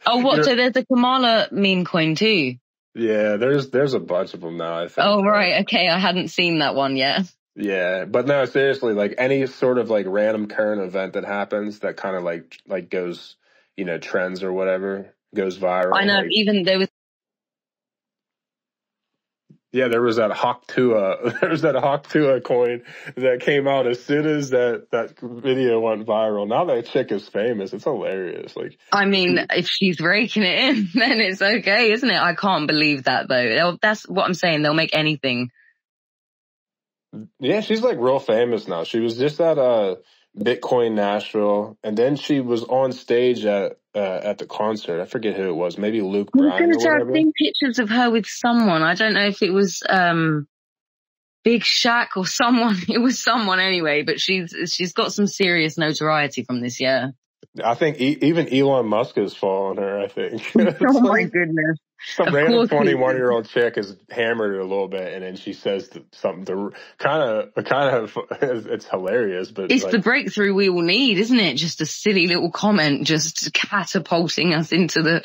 Oh, what? So there's a Kamala meme coin too. Yeah, there's a bunch of them now, I think. Oh, right. Okay. I hadn't seen that one yet. Yeah. But no, seriously, like any sort of like random current event that happens that kind of like goes, trends or whatever, goes viral. I know. Like, even there was. Yeah, there was that Hawk Tua coin that came out as soon as that video went viral. Now that chick is famous. It's hilarious. Like, I mean, if she's raking it in, then it's okay, isn't it? I can't believe that though. That's what I'm saying. They'll make anything. Yeah, she's like real famous now. She was just at Bitcoin Nashville, and then she was on stage at the concert. I forget who it was. Maybe Luke Bryan or whatever. I've seen pictures of her with someone. I don't know if it was Big Shaq or someone. It was someone anyway. But she's got some serious notoriety from this year. I think even Elon Musk has following her. I think. Oh my goodness! Some random 21-year-old chick has hammered her a little bit, and then she says something to kind of. It's hilarious, but it's like, the breakthrough we all need, isn't it? Just a silly little comment, just catapulting us into the.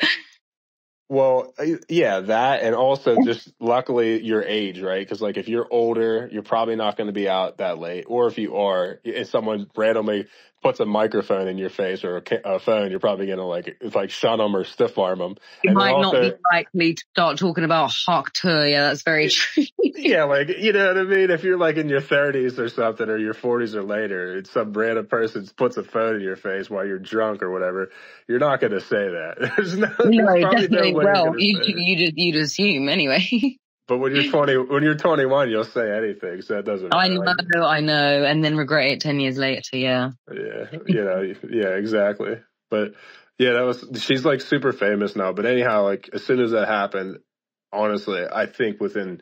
Well, yeah, that, and also just luckily your age, right? Because like if you're older, you're probably not going to be out that late, or if you are, if someone randomly puts a microphone in your face or a phone, you're probably going to like shun them or stiff arm them. You might not be likely to start talking about Hawk Tua. Yeah, that's very true. Yeah, like, you know what I mean? If you're like in your 30s or something, or your 40s or later, and some random person puts a phone in your face while you're drunk or whatever, you're not going to say that. There's definitely. Well, you'd assume anyway. But when you're 21, you'll say anything, so that doesn't matter. I know, and then regret it 10 years later, yeah. Yeah, yeah, exactly. But yeah, she's like super famous now. But anyhow, like as soon as that happened, honestly, I think within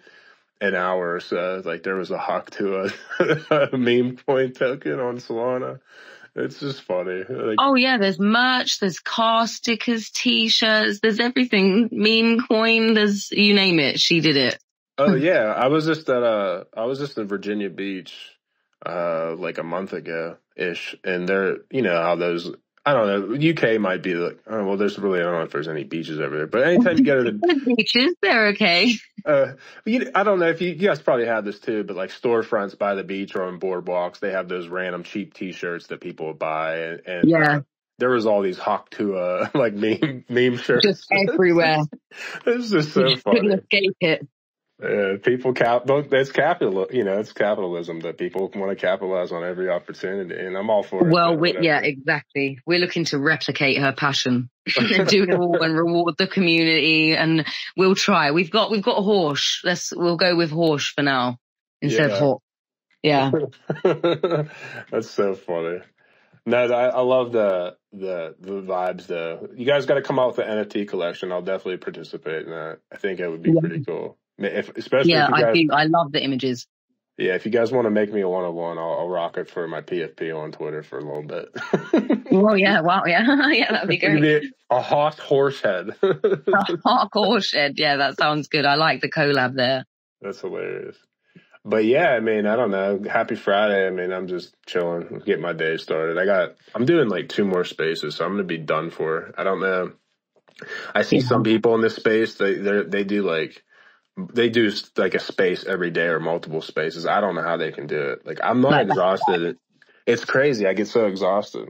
an hour or so, like there was a Hawk Tua meme coin token on Solana. It's just funny. Like, oh yeah, there's merch, there's car stickers, t-shirts, there's everything. Meme coin, there's you name it. She did it. Oh yeah, I was just in Virginia Beach, like a month ago ish, and there, you know how those. I don't know. UK might be like, oh, well, I don't know if there's any beaches over there, but anytime you go to the beaches, they're okay. I don't know if you guys probably have this too, but like storefronts by the beach or on boardwalks, they have those random cheap T-shirts that people would buy, and yeah. There was all these Hawk Tua like meme shirts just everywhere. It's just so funny. Couldn't escape it. People it's capital, it's capitalism that people want to capitalize on every opportunity, and I'm all for it. Well, yeah, exactly. We're looking to replicate her passion, do it all, and reward the community, and we'll try. We've got Horsch. We'll go with Horsch for now instead of Hawk. Yeah, that's so funny. No, I love the vibes though. You guys got to come out with the NFT collection. I'll definitely participate in that. I think it would be pretty cool. I love the images. Yeah, if you guys want to make me a 101, I'll rock it for my PFP on Twitter for a little bit. Well, yeah, wow, yeah, yeah, that'd be great. A Hawk horse head. A Hawk horse head, yeah, that sounds good. I like the collab there. That's hilarious. But yeah, I mean, I don't know. Happy Friday. I mean, I'm just chilling, getting my day started. I'm doing like 2 more spaces, so I'm gonna be done for. I don't know. I see some people in this space. They do like a space every day or multiple spaces. I don't know how they can do it. Like, I'm not exhausted. It's crazy. I get so exhausted.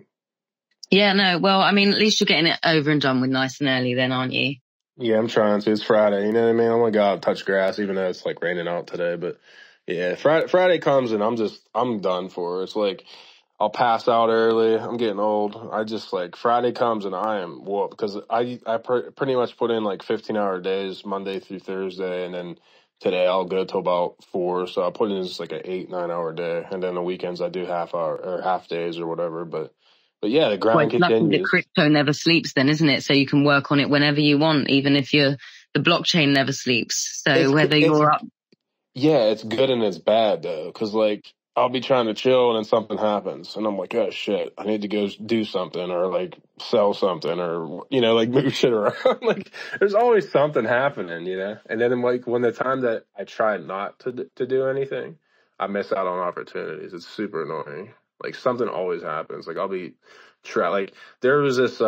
Yeah, no. Well, I mean, at least you're getting it over and done with nice and early then, aren't you? Yeah, I'm trying to. It's Friday. You know what I mean? I'm going to go out and touch grass, even though it's like raining out today. But yeah, Friday comes and I'm done for. It's like, I'll pass out early. I'm getting old. I just like Friday comes and I am whooped because I pretty much put in like 15-hour days Monday through Thursday, and then today I'll go till about 4. So I put in just like an 8-9 hour day, and then the weekends I do half days or whatever. But yeah, the grind continues. The crypto never sleeps, then, isn't it? So you can work on it whenever you want, even if the blockchain never sleeps. So whether you're up Yeah, it's good and it's bad though, because like I'll be trying to chill and then something happens, and I'm like, oh shit, I need to go do something or like sell something or like move shit around. Like there's always something happening. And then like when the time that I try not to do anything, I miss out on opportunities. It's super annoying. Like something always happens. Like I'll be try like there was this.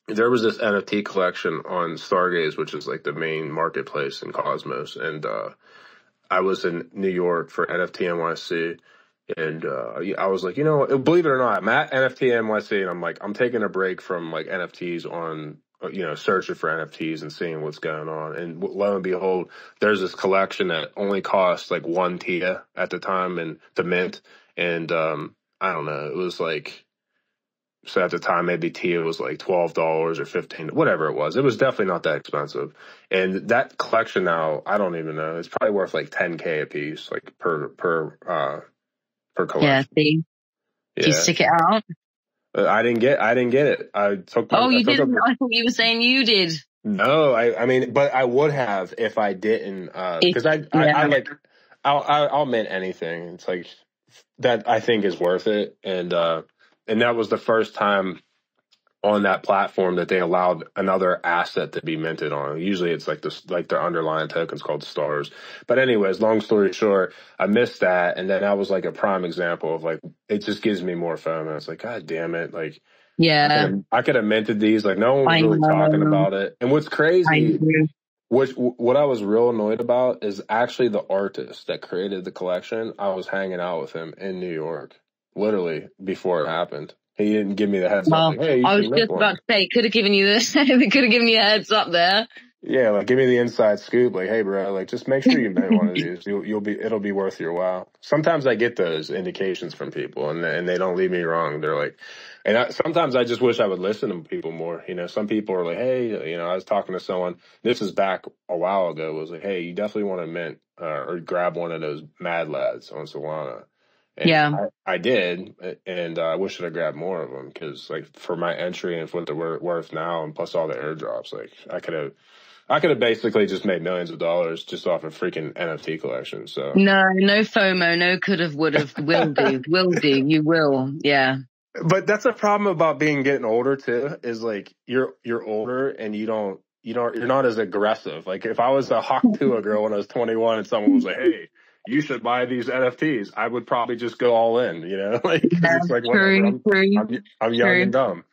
There was this NFT collection on Stargaze, which is like the main marketplace in Cosmos, and I was in New York for NFT NYC, and I was like, believe it or not, I'm at NFT NYC, and I'm like, I'm taking a break from like NFTs on, searching for NFTs and seeing what's going on. And lo and behold, there's this collection that only cost like 1 TIA at the time and to mint, and I don't know, it was like. So at the time, maybe TIA was like $12 or 15, whatever it was. It was definitely not that expensive. And that collection now, I don't even know. It's probably worth like 10K a piece, like per Yeah. collection. See, do you Yeah. stick it out? I didn't get it. I took Oh, you didn't? I thought you were saying you did. No, I mean, but I would have if I didn't, because I like, I'll mint anything. It's like that I think is worth it. And that was the first time on that platform that they allowed another asset to be minted on. Usually it's like this, like their underlying token's called stars. But anyways, long story short, I missed that. And then that was like a prime example of like, it just gives me more FOMO. It's like, God damn it. Like, yeah, I could have minted these. Like no one was really talking about it. And what's crazy, what I was real annoyed about is actually the artist that created the collection. I was hanging out with him in New York, literally before it happened. He didn't give me the heads up. Like, hey, I was just about to say, could have given you this. Could have given you a heads up there. Yeah, like give me the inside scoop. Like, hey, bro, like just make sure you mint one of these. It'll be worth your while. Sometimes I get those indications from people, and they don't lead me wrong. They're like, sometimes I just wish I would listen to people more. Some people are like, hey, I was talking to someone. This is back a while ago. Was like, hey, you definitely want to mint or grab one of those Mad Lads on Solana. And yeah, I did, and I wish I'd grabbed more of them because, like, for my entry and for what they're worth now, and plus all the airdrops, like, I could have basically just made millions of dollars just off a freaking NFT collection. So no FOMO, no could have, would have, will do, you will, yeah. But that's a problem about getting older too. Is like you're older and you're not as aggressive. Like if I was a Hawk Tuah girl when I was 21 and someone was like, hey, you should buy these NFTs, I would probably just go all in, like, it's like, whatever. I'm young and dumb.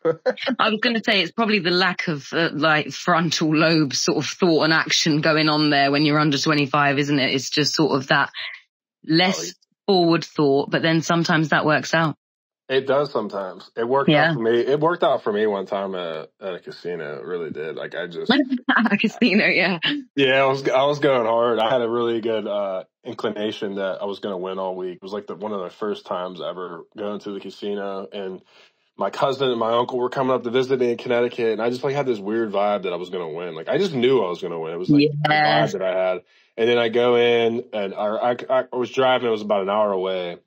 I was going to say it's probably the lack of like frontal lobe sort of thought and action going on there when you're under 25, isn't it? It's just sort of that less forward thought, but then sometimes that works out. It does sometimes. It worked out for me. It worked out for me one time at a casino. It really did. Like I just a casino, yeah. Yeah, I was going hard. I had a really good inclination that I was going to win all week. It was like one of the first times ever going to the casino, and my cousin and my uncle were coming up to visit me in Connecticut, and I just like had this weird vibe that I was going to win. Like I just knew I was going to win. It was like the vibe that I had. And then I go in, and I was driving. It was about an hour away.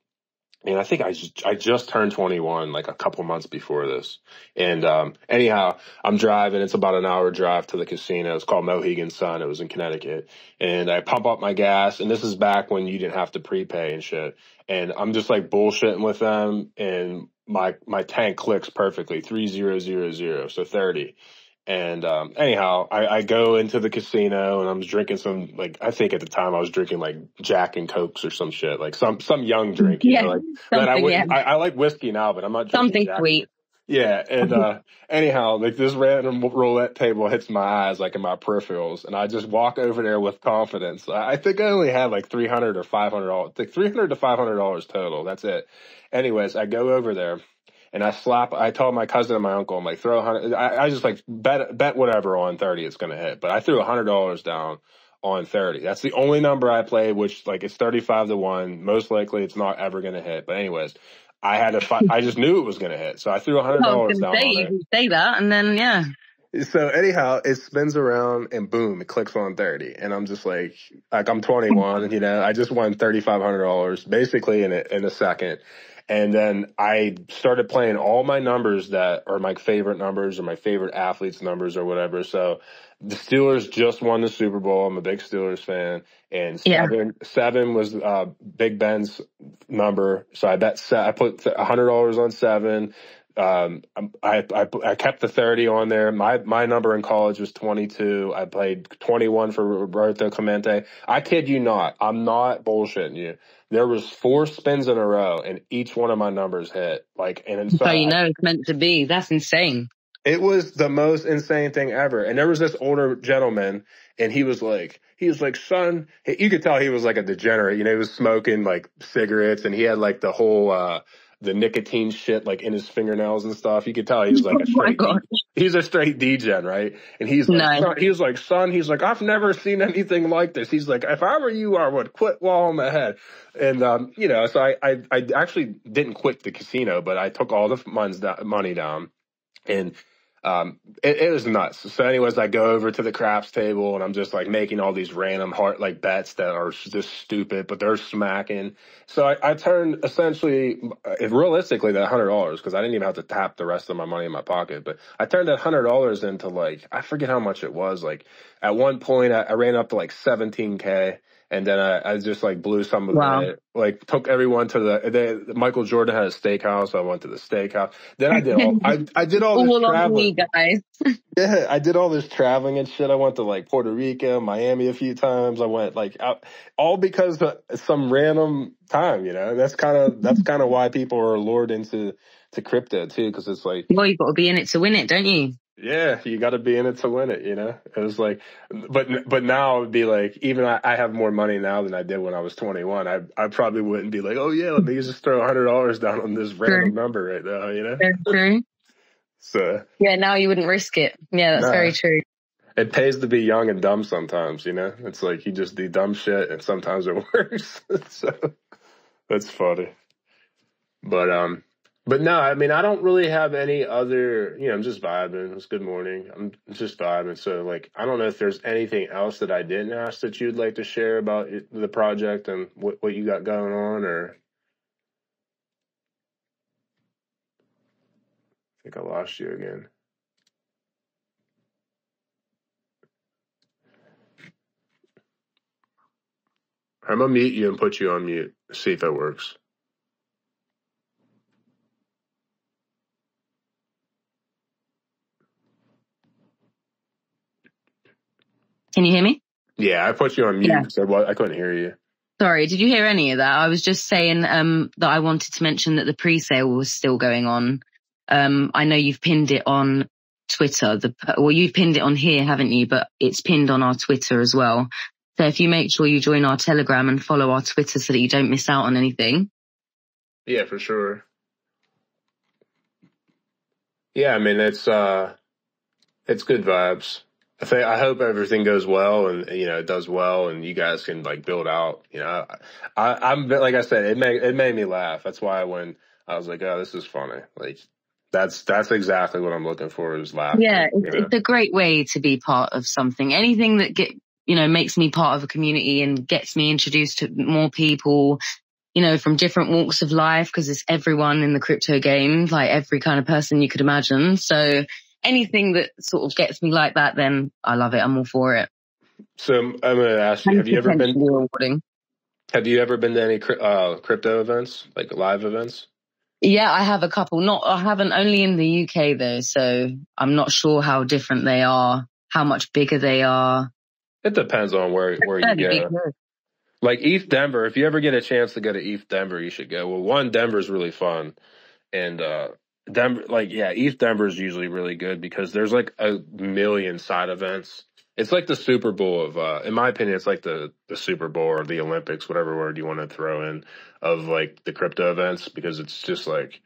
And I think I just turned 21 like a couple months before this. And anyhow, I'm driving. It's about an hour drive to the casino. It's called Mohegan Sun. It was in Connecticut. And I pump up my gas. And this is back when you didn't have to prepay and shit. And I'm just like bullshitting with them. And my tank clicks perfectly, 3000, so 30. And anyhow, I go into the casino and I'm drinking some, like, I think at the time I was drinking like Jack and Cokes or some shit, like some young drink, that I like whiskey now, but I'm not drinking something Jack. Sweet. Yeah. And anyhow, like this random roulette table hits my eyes, like in my peripherals, and I just walk over there with confidence. I think I only had like $300 or $500, like $300 to $500 total. That's it. Anyways, I go over there. And I told my cousin and my uncle, I'm like, throw 100. I just like bet whatever on 30 it's going to hit. But I threw $100 down on 30. That's the only number I played, which like it's 35 to 1. Most likely it's not ever going to hit. But anyways, I just knew it was going to hit. So I threw $100 down on it. You say that and then, yeah. So anyhow, it spins around and boom, it clicks on 30. And I'm just like I'm 21, I just won $3,500 basically in a second. And then I started playing all my numbers that are my favorite numbers or my favorite athletes' numbers or whatever. So the Steelers just won the Super Bowl. I'm a big Steelers fan. And Yeah. seven was Big Ben's number. So I put $100 on 7. I kept the 30 on there. My number in college was 22. I played 21 for Roberto Clemente. I kid you not. I'm not bullshitting you. There was 4 spins in a row and each one of my numbers hit. So you know it's meant to be. That's insane. It was the most insane thing ever. And there was this older gentleman and he was like, son, you could tell he was like a degenerate. He was smoking like cigarettes and he had like the whole, the nicotine shit like in his fingernails and stuff. You could tell he was like he's a straight degen, right? And he's like, son, I've never seen anything like this. He's like, if I were you, I would quit while I'm ahead. And, so I actually didn't quit the casino, but I took all the money down and, it was nuts. So anyways, I go over to the craps table and I'm just like making all these random bets that are just stupid, but they're smacking. So I turned essentially, realistically, that $100 because I didn't even have to tap the rest of my money in my pocket, but I turned that $100 into like, I forget how much it was. Like at one point I ran up to like 17K. And then I just like blew some of it. Like took everyone to the Michael Jordan had a steakhouse. I went to the steakhouse. Then I did all this traveling. Guys. Yeah, I did all this traveling and shit. I went to like Puerto Rico, Miami a few times. I went like out, all because of some random time. That's kind of why people are lured into crypto too, because it's like, well, you've got to be in it to win it, don't you? Yeah, you got to be in it to win it, It was like, but now it would be like, even I have more money now than I did when I was 21. I probably wouldn't be like, oh yeah, let me just throw $100 down on this random number right now, That's true. So yeah, now you wouldn't risk it. Yeah, that's very true. It pays to be young and dumb sometimes, It's like you just do dumb shit and sometimes it works. So that's funny. But no, I mean, I don't really have any other, I'm just vibing. It's good morning. I'm just vibing. So like, I don't know if there's anything else that I didn't ask that you'd like to share about the project and what you got going on, or I think I lost you again. I'm going to mute you and put you on mute. See if that works. Can you hear me? Yeah, I put you on mute. So I couldn't hear you. Sorry, did you hear any of that? I was just saying that I wanted to mention that the pre-sale was still going on. I know you've pinned it on Twitter. You've pinned it on here, haven't you? But it's pinned on our Twitter as well. So if you make sure you join our Telegram and follow our Twitter so that you don't miss out on anything. Yeah, for sure. Yeah, I mean, it's good vibes. I hope everything goes well and, it does well and you guys can like build out, I'm like I said, it made me laugh. That's why when I was like, oh, this is funny. Like that's exactly what I'm looking for is laughing. Yeah. It's a great way to be part of something. Anything that makes me part of a community and gets me introduced to more people, from different walks of life, because it's everyone in the crypto game, like every kind of person you could imagine. So anything that sort of gets me like that, then I love it. I'm all for it. So I'm going to ask you, have you ever been to any crypto events, like live events? Yeah, I have a couple. I haven't, only in the UK though. So I'm not sure how different they are, how much bigger they are. It depends on where you go. Like ETH Denver, if you ever get a chance to go to ETH Denver, you should go. Well, Denver's really fun. And, Denver, ETH Denver is usually really good because there's like a million side events. It's like the Super Bowl of, in my opinion, it's like the Super Bowl or the Olympics, whatever word you want to throw in, of like the crypto events, because it's just like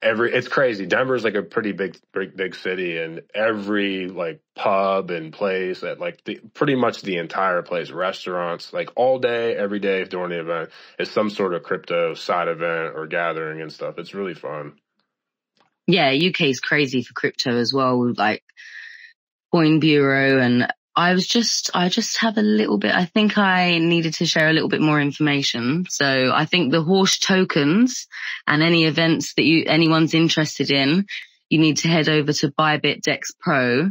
it's crazy. Denver's like a pretty big city, and every like pub and place at like pretty much the entire place, restaurants, like all day, every day during the event is some sort of crypto side event or gathering and stuff. It's really fun. Yeah, UK is crazy for crypto as well, with like Coin Bureau, and I just have a little bit, I think I needed to share a little bit more information. So I think the horse tokens and any events that anyone's interested in, you need to head over to Bybit Dex Pro.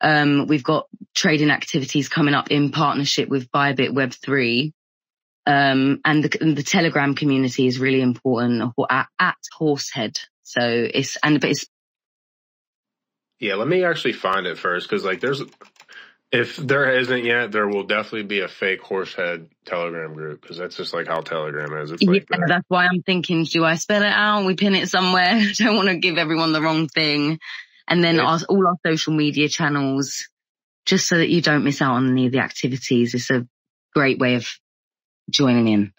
We've got trading activities coming up in partnership with Bybit Web3. And the Telegram community is really important at Horsehead. So it's. Yeah, let me actually find it first, because like if there isn't yet, there will definitely be a fake Horsehead Telegram group, because that's just like how Telegram is. It's like that's why I'm thinking, do I spell it out? We pin it somewhere. I don't want to give everyone the wrong thing. And then all our social media channels, just so that you don't miss out on any of the activities. It's a great way of joining in.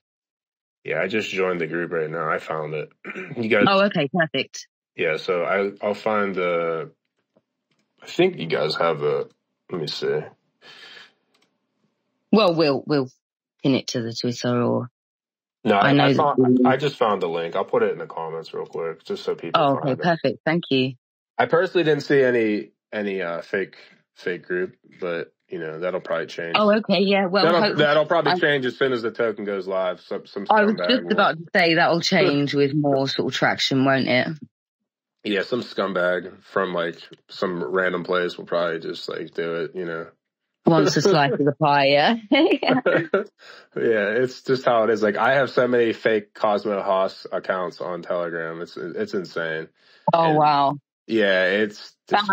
Yeah, I just joined the group right now. I found it. You guys. Oh, okay, perfect. Yeah, so I'll find the. I think you guys have let me see. Well, we'll pin it to the Twitter or. No, I just found the link. I'll put it in the comments real quick, just so people. Oh, okay, perfect. Thank you. I personally didn't see any fake group, but that'll probably change. Oh, okay, yeah. Well, that'll probably change as soon as the token goes live. I was just about to say that'll change with more sort of traction, won't it? Yeah, some scumbag from like some random place will probably just like do it, Wants a slice of the pie, yeah. Yeah, it's just how it is. Like, I have so many fake Cosmo Haas accounts on Telegram. It's insane. Oh, wow. Yeah, it's just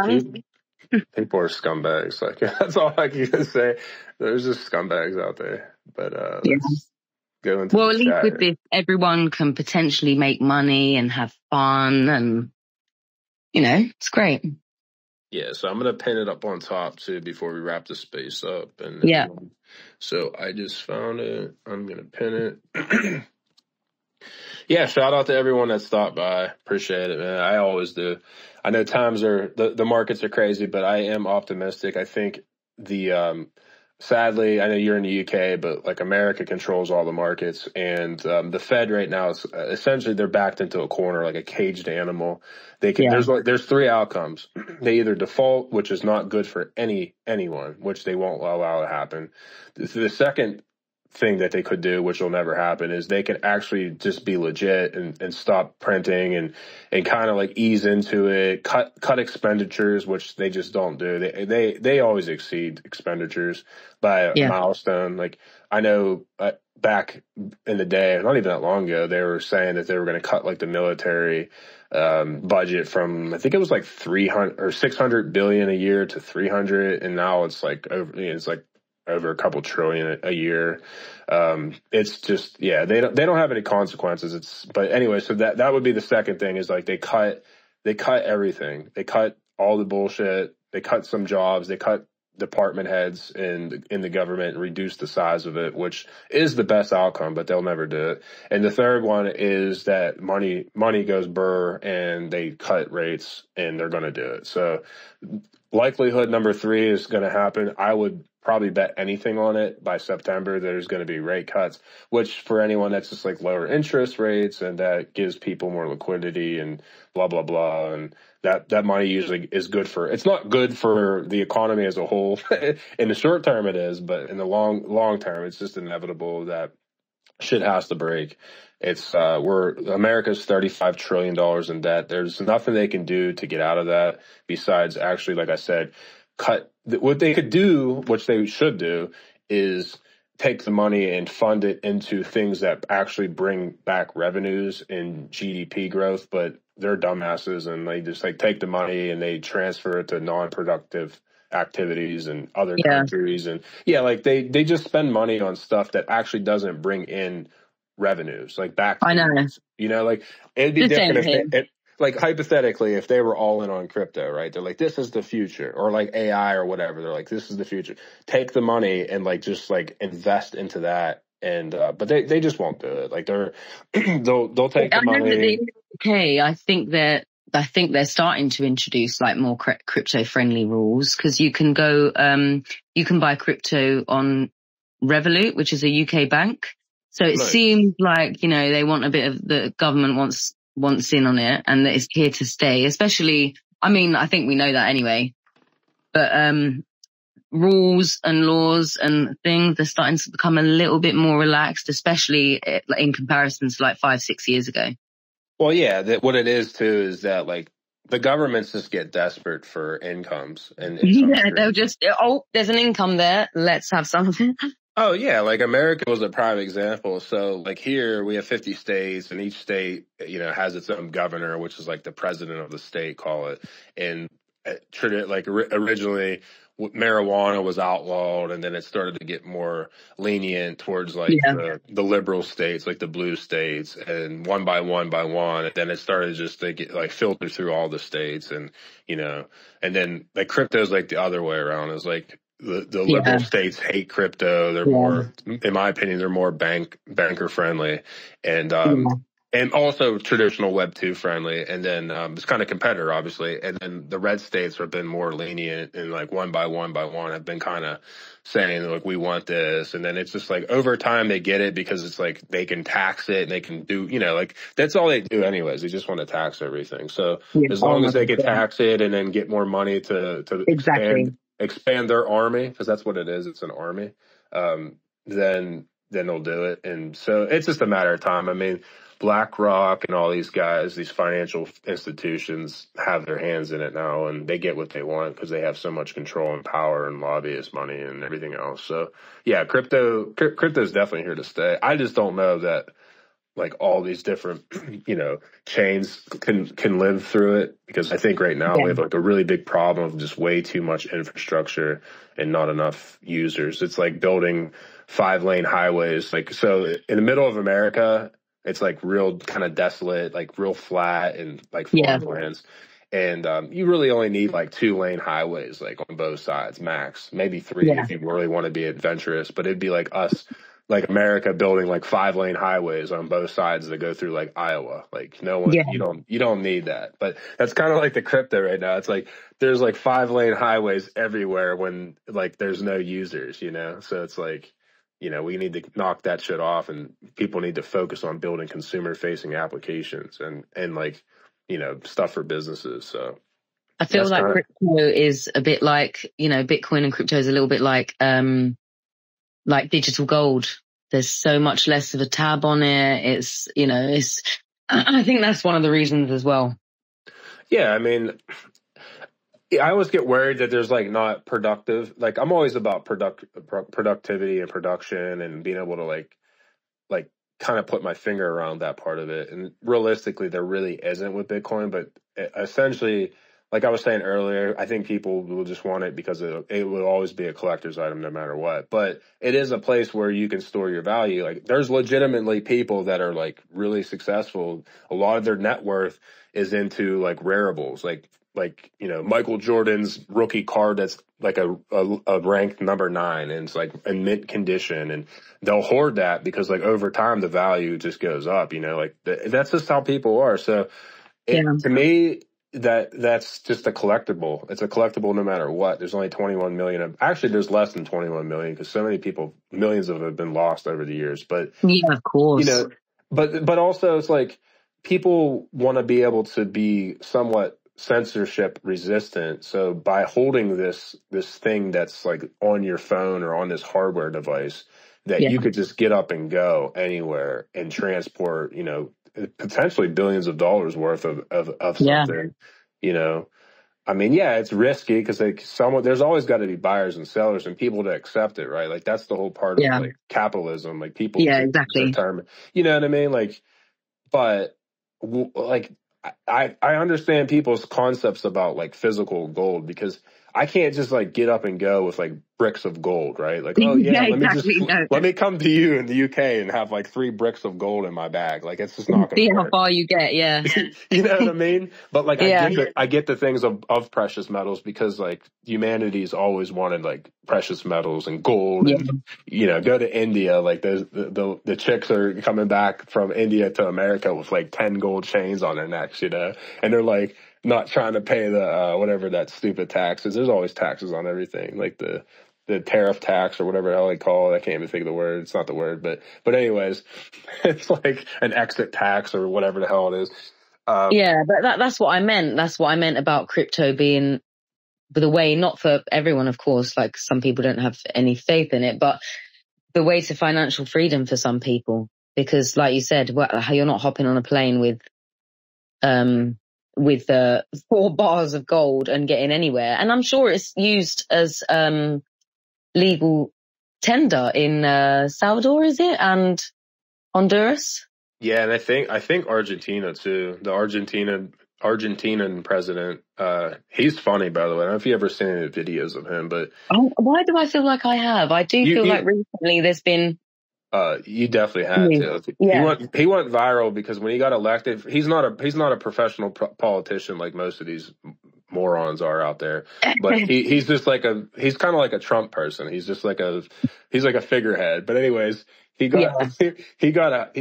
people are scumbags. Like, that's all I can say. There's just scumbags out there. But let's go into at least with this, everyone can potentially make money and have fun, and it's great. Yeah, so I'm gonna pin it up on top too before we wrap the space up. And so I just found it. I'm gonna pin it. Yeah, shout out to everyone that stopped by. Appreciate it, man. I always do. I know times the markets are crazy, but I am optimistic. I think sadly, I know you're in the UK, but like America controls all the markets, and the Fed right now is essentially they're backed into a corner like a caged animal. There's three outcomes. They either default, which is not good for anyone, which they won't allow to happen. The second thing that they could do, which will never happen, is they can actually just be legit and stop printing and kind of like ease into it, cut expenditures, which they just don't do. They always exceed expenditures by a milestone. Like, I know back in the day, not even that long ago, they were saying that they were going to cut like the military budget from, I think it was like 300 or 600 billion a year to 300, and now it's like over a couple trillion a year. It's just, they don't have any consequences. But anyway, so that would be the second thing, is like they cut everything. They cut all the bullshit. They cut some jobs. They cut department heads in the government and reduce the size of it, which is the best outcome, but they'll never do it. And the third one is that money goes burr and they cut rates, and they're going to do it. So likelihood number 3 is going to happen. I would probably bet anything on it by September there's going to be rate cuts, which for anyone that's just like lower interest rates, and that gives people more liquidity and blah, blah, blah. And that money usually is good it's not good for the economy as a whole. In the short term it is, but in the long term, it's just inevitable that shit has to break. America's $35 trillion in debt. There's nothing they can do to get out of that besides actually, like I said, cut. What they could do, which they should do, is take the money and fund it into things that actually bring back revenues and GDP growth. But they're dumbasses, and they just like take the money and they transfer it to non-productive activities in other countries. And like they just spend money on stuff that actually doesn't bring in revenues, like back. I know. Like it'd be different if like hypothetically, if they were all in on crypto, right? They're like, this is the future, or like AI or whatever. They're like, this is the future. Take the money and like just like invest into that. And but they just won't do it. Like they'll take the money. Okay, I think they're starting to introduce like more crypto friendly rules, because you can go you can buy crypto on Revolut, which is a UK bank. So it seems like, they want a bit of, the government wants in on it, and that it's here to stay, especially, I mean, I think we know that anyway, but rules and laws and things, they're starting to become a little bit more relaxed, especially in comparison to like 5, 6 years ago. Well, yeah, what it is too is that like the governments just get desperate for incomes and Yeah, they'll just, oh, there's an income there. Let's have something. Oh yeah, like America was a prime example. So like here we have 50 states and each state, has its own governor, which is like the president of the state, call it. And originally marijuana was outlawed and then it started to get more lenient towards like the liberal states, like the blue states, and one by one by one. And then it started just to get like filter through all the states and, and then like crypto is like the other way around. Is like the liberal states hate crypto. They're more, in my opinion, they're more banker friendly and also traditional Web 2 friendly. And then it's kind of competitor, obviously. And then the red states have been more lenient and like one by one by one have been kind of saying like, we want this. And then it's just like over time they get it because it's like they can tax it and they can do, like that's all they do anyways. They just want to tax everything. So as long as they can tax it and then get more money to expand their army, because that's what it is. It's an army. Then they'll do it. And so it's just a matter of time. I mean, BlackRock and all these guys, these financial institutions have their hands in it now and they get what they want because they have so much control and power and lobbyist money and everything else. So yeah, crypto is definitely here to stay. I just don't know that like all these different, chains can live through it, because I think right now we have like a really big problem of just way too much infrastructure and not enough users. It's like building 5-lane highways. Like, so in the middle of America, it's like real kind of desolate, like real flat and like farmlands. And you really only need like 2-lane highways, like on both sides, max, maybe 3 if you really want to be adventurous. But it'd be like us, like America, building like 5-lane highways on both sides that go through like Iowa. Like no one, you don't need that. But that's kind of like the crypto right now. It's like there's like 5-lane highways everywhere when like there's no users, So it's like, we need to knock that shit off and people need to focus on building consumer facing applications and like, stuff for businesses. So I feel like crypto is a bit like, Bitcoin and crypto is a little bit like digital gold. There's so much less of a tab on it. It's, I think that's one of the reasons as well. Yeah. I mean, I always get worried that there's like not productive. Like I'm always about productivity and production and being able to like kind of put my finger around that part of it. And realistically, there really isn't with Bitcoin, but essentially, like I was saying earlier, I think people will just want it because it will always be a collector's item no matter what. But it is a place where you can store your value. Like there's legitimately people that are like really successful. A lot of their net worth is into like rareables, like Michael Jordan's rookie card that's like a ranked number 9 and it's like in mint condition, and they'll hoard that because like over time the value just goes up, like that's just how people are. So to me, that's just a collectible. It's a collectible no matter what. There's only 21 million. Actually, there's less than 21 million because so many people, millions of them have been lost over the years. But yeah, of course. But also it's like people want to be able to be somewhat censorship resistant. So by holding this thing that's like on your phone or on this hardware device that you could just get up and go anywhere and transport, potentially billions of dollars worth of something, I mean, it's risky because there's always got to be buyers and sellers and people to accept it, right? Like that's the whole part of like capitalism, like people determine, you know what I mean? Like, but like I understand people's concepts about like physical gold because I can't just like get up and go with like bricks of gold, right? Like, oh yeah, let me come to you in the UK and have like 3 bricks of gold in my bag. Like it's just not going to see how far you get. Yeah. You know what I mean? But like, I get the things of precious metals because like humanity's always wanted like precious metals and gold and, go to India. Like the chicks are coming back from India to America with like 10 gold chains on their necks, and they're like, not trying to pay the whatever that stupid tax is. There's always taxes on everything, like the tariff tax or whatever the hell they call it. I can't even think of the word. It's not the word, but anyways, it's like an exit tax or whatever the hell it is. But that's what I meant. That's what I meant about crypto being the way, not for everyone, of course, like some people don't have any faith in it, but the way to financial freedom for some people. Because like you said, you're not hopping on a plane with 4 bars of gold and getting anywhere. And I'm sure it's used as legal tender in Salvador, is it? And Honduras? Yeah, and I think Argentina too. The Argentinian president, he's funny, by the way. I don't know if you ever seen any videos of him, but why do I feel like I have? I do feel like recently there's been. You definitely had to. Yeah. He went viral because when he got elected, he's not a professional politician like most of these morons are out there. But he's just he's kind of like a Trump person. He's just like a figurehead. But anyways, he got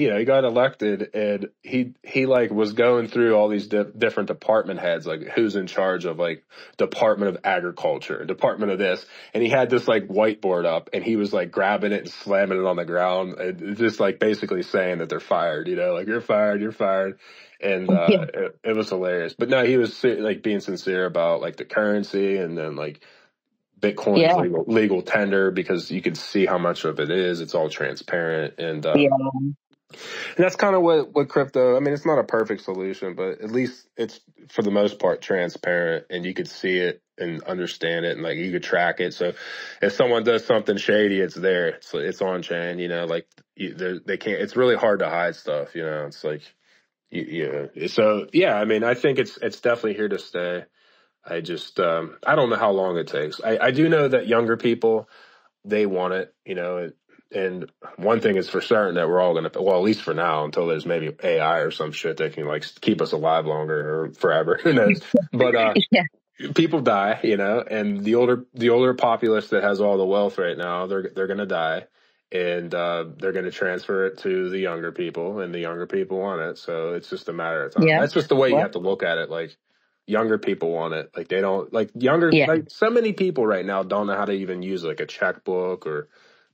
elected, and he like was going through all these different department heads, like who's in charge of like Department of Agriculture, Department of this, and he had this like whiteboard up, and he was like grabbing it and slamming it on the ground, and just like basically saying that they're fired, like you're fired. And it was hilarious. But no, he was like being sincere about like the currency, and then like Bitcoin's legal tender, because you can see how much of it is. It's all transparent. And that's kind of what crypto, I mean, it's not a perfect solution, but at least it's for the most part transparent, and you could see it and understand it, and like you could track it. So if someone does something shady, it's there. It's on chain, like they can't, it's really hard to hide stuff, it's like, so yeah, I mean, I think it's definitely here to stay. I just, I don't know how long it takes. I do know that younger people, they want it, and one thing is for certain that we're all going to, well, at least for now, until there's maybe AI or some shit that can like keep us alive longer or forever, who knows? But, people die, and the older populace that has all the wealth right now, they're going to die, and, they're going to transfer it to the younger people, and the younger people want it. So it's just a matter of time. Yeah. That's just the way you have to look at it. Like, younger people want it. Like, they don't, like like so many people right now don't know how to even use like a checkbook, or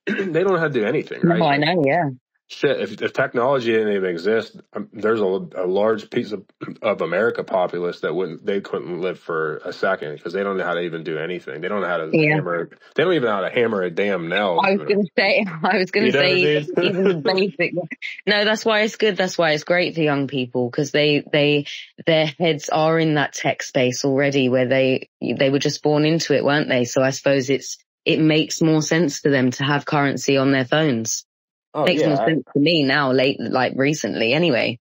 they don't know how to do anything, right? No, I know, yeah. Shit, if technology didn't even exist, there's a large piece of America populace that they couldn't live for a second, because they don't know how to even do anything. They don't know how to hammer. They don't even know how to hammer a damn nail. I was going to say even the basic. No, that's why it's good. That's why it's great for young people, because their heads are in that tech space already, where they were just born into it, weren't they? So I suppose it makes more sense to them to have currency on their phones. Oh, makes more sense to me now, recently anyway.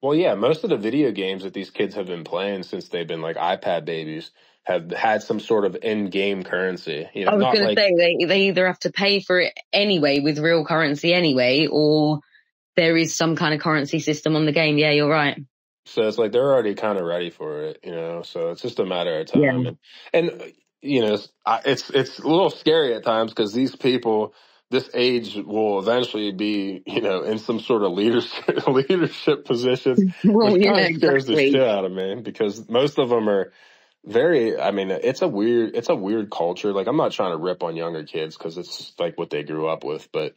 Well, yeah, most of the video games that these kids have been playing since they've been like iPad babies have had some sort of in-game currency. I was going to say, they either have to pay for it anyway with real currency anyway, or there is some kind of currency system on the game. Yeah, you're right. So it's like they're already kind of ready for it, so it's just a matter of time. Yeah. And it's a little scary at times, because these people, this age will eventually be, in some sort of leadership positions, which kind of scares the shit out of me, because most of them are very, I mean, it's a weird culture. Like, I'm not trying to rip on younger kids, because it's like what they grew up with, but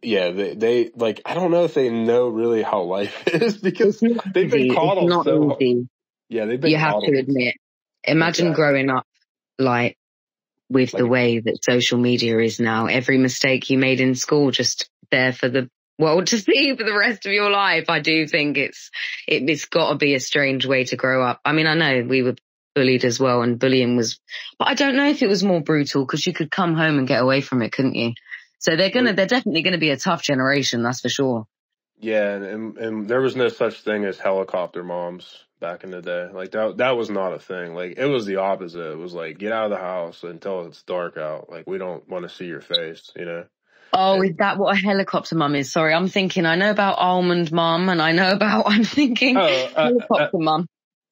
yeah, they like, I don't know if they know really how life is, because they've been coddled so hard. Yeah, they've been. You have to admit, imagine growing up like with the way that social media is now. Every mistake you made in school just there for the world to see for the rest of your life. I do think it's got to be a strange way to grow up. I mean, I know we were bullied as well, and bullying was, but I don't know if it was more brutal, because you could come home and get away from it, couldn't you? So they're definitely gonna be a tough generation, that's for sure. Yeah, and there was no such thing as helicopter moms back in the day. Like, that was not a thing. Like, it was the opposite. It was like, get out of the house until it's dark out. Like, we don't want to see your face, Oh, is that what a helicopter mum is? Sorry, I'm thinking, I know about almond mum, and I'm thinking helicopter mum.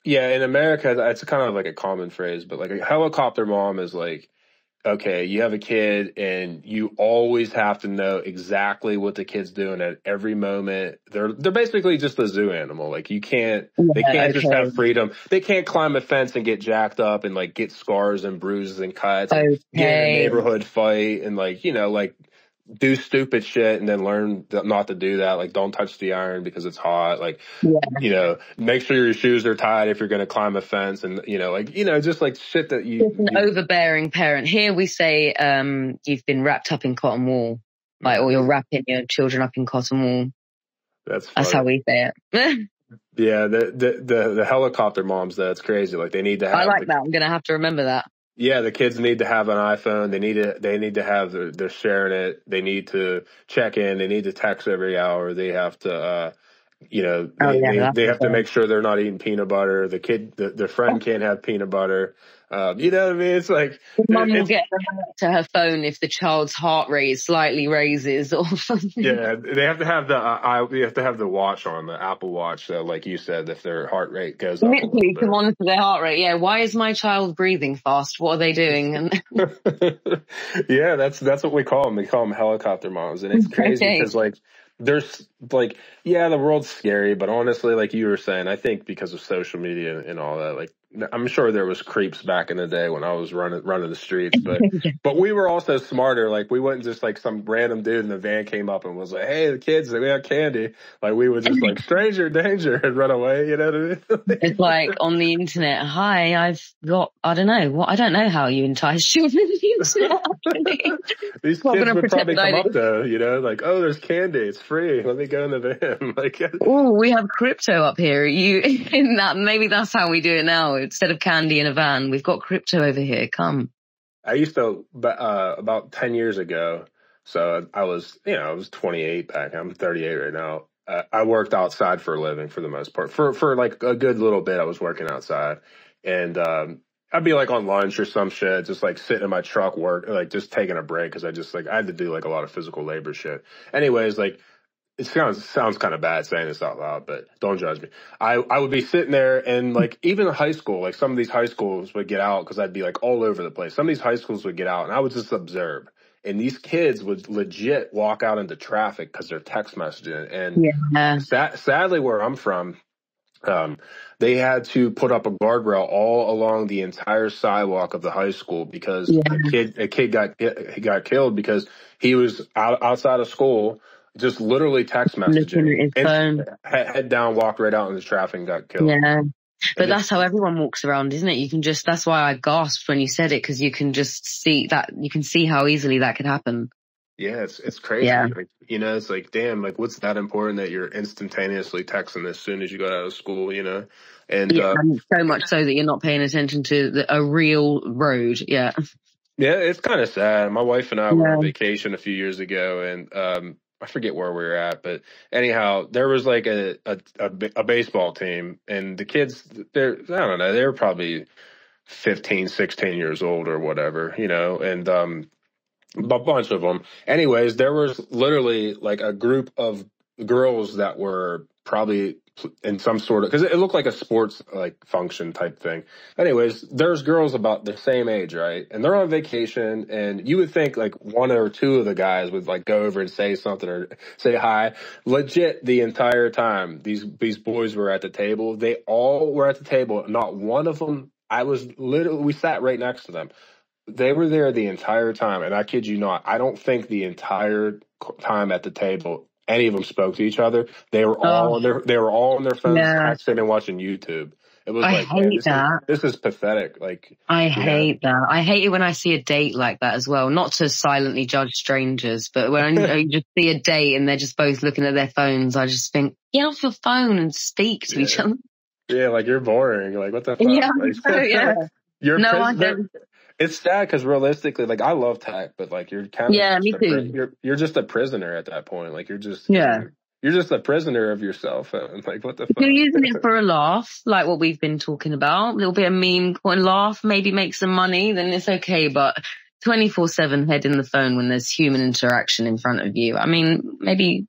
Yeah, in America, it's kind of like a common phrase, but like a helicopter mom is like, okay, you have a kid and you always have to know exactly what the kid's doing at every moment. They're basically just a zoo animal. Like, they can't just have freedom. They can't climb a fence and get jacked up and like get scars and bruises and cuts and get in a neighborhood fight and like, do stupid shit and then learn not to do that. Like, don't touch the iron because it's hot. Like, make sure your shoes are tied if you're going to climb a fence, and just like shit that Just an overbearing parent. Here we say, you've been wrapped up in cotton wool, like, or you're wrapping your children up in cotton wool. That's how we say it. Yeah, the helicopter moms, that's crazy. Like, they need to have. I like that. I'm gonna have to remember that. Yeah, the kids need to have an iPhone. They need to have they're sharing it. They need to check in. They need to text every hour. They have to they have to make sure they're not eating peanut butter. The friend can't have peanut butter. You know what I mean? It's like mom will get to her phone if the child's heart rate slightly raises or something. Yeah, they have to have the watch on, the Apple Watch. Like you said, if their heart rate goes up, literally to monitor their heart rate. Yeah, why is my child breathing fast? What are they doing? Yeah, that's what we call them. We call them helicopter moms, and it's crazy because there's the world's scary, but honestly, like you were saying, I think because of social media and all that, like, I'm sure there was creeps back in the day when I was running the streets, but we were also smarter. Like, we wouldn't just like some random dude in the van came up and was like, "Hey, the kids, we got candy." Like, we would just like, "Stranger danger," and run away. You know what I mean? It's like on the internet. Hi, I've got, I don't know how you entice children on the internet. These kids would probably come up though, like, "Oh, there's candy. It's free. Let me go in the van." Like, oh, we have crypto up here. Maybe that's how we do it now. Instead of candy in a van, we've got crypto over here. Come. I used to, about 10 years ago. So I was 28 back. I'm 38 right now. I worked outside for a living for the most part. For like a good little bit, I was working outside, and I'd be like on lunch or some shit, just like sitting in my truck, like just taking a break because I had to do like a lot of physical labor shit. Anyways, like, it sounds kind of bad saying this out loud, but don't judge me. I would be sitting there, and like, even in high school, like some of these high schools would get out because I'd be like all over the place. Some of these high schools would get out, and I would just observe. And these kids would legit walk out into traffic because they're text messaging. And sadly, where I'm from, they had to put up a guardrail all along the entire sidewalk of the high school because a kid got killed because he was outside of school, just literally text messaging, and head down, walked right out into traffic and got killed. Yeah. But that's how everyone walks around, isn't it? That's why I gasped when you said it, because you can just see that, you can see how easily that could happen. Yeah, it's crazy. Yeah. Like, it's like, damn, like, what's that important that you're instantaneously texting as soon as you got out of school, And and so much so that you're not paying attention to a real road. Yeah. Yeah, it's kind of sad. My wife and I were on vacation a few years ago, and I forget where we were at, but anyhow, there was like a baseball team, and the kids, I don't know, they were probably 15, 16 years old or whatever, and a bunch of them. Anyways, there was literally like a group of girls that were probably in some sort of, because it looked like a sports like function type thing. Anyways, there's girls about the same age, right? And they're on vacation, and you would think like one or two of the guys would like go over and say something or say hi. Legit, the entire time these boys were at the table, they all were at the table. Not one of them. We sat right next to them. They were there the entire time, and I kid you not, I don't think the entire time at the table any of them spoke to each other. They were all on their phones, texting and watching YouTube. It was this is pathetic. Like, I hate that. I hate it when I see a date like that as well. Not to silently judge strangers, but when you just see a date and they're just both looking at their phones, I just think, get off your phone and speak to each other. Yeah, like, you're boring. Like, what the fuck? Yeah, like, you're it's sad because realistically, like, I love tech, but like, you're kind of me too. You're just a prisoner at that point. Like, you're just you're just a prisoner of your cell phone. Like, what the fuck? You're using it for a laugh, like what we've been talking about. A little bit of meme coin laugh, maybe make some money, then it's okay. But 24/7 head in the phone when there's human interaction in front of you. I mean, maybe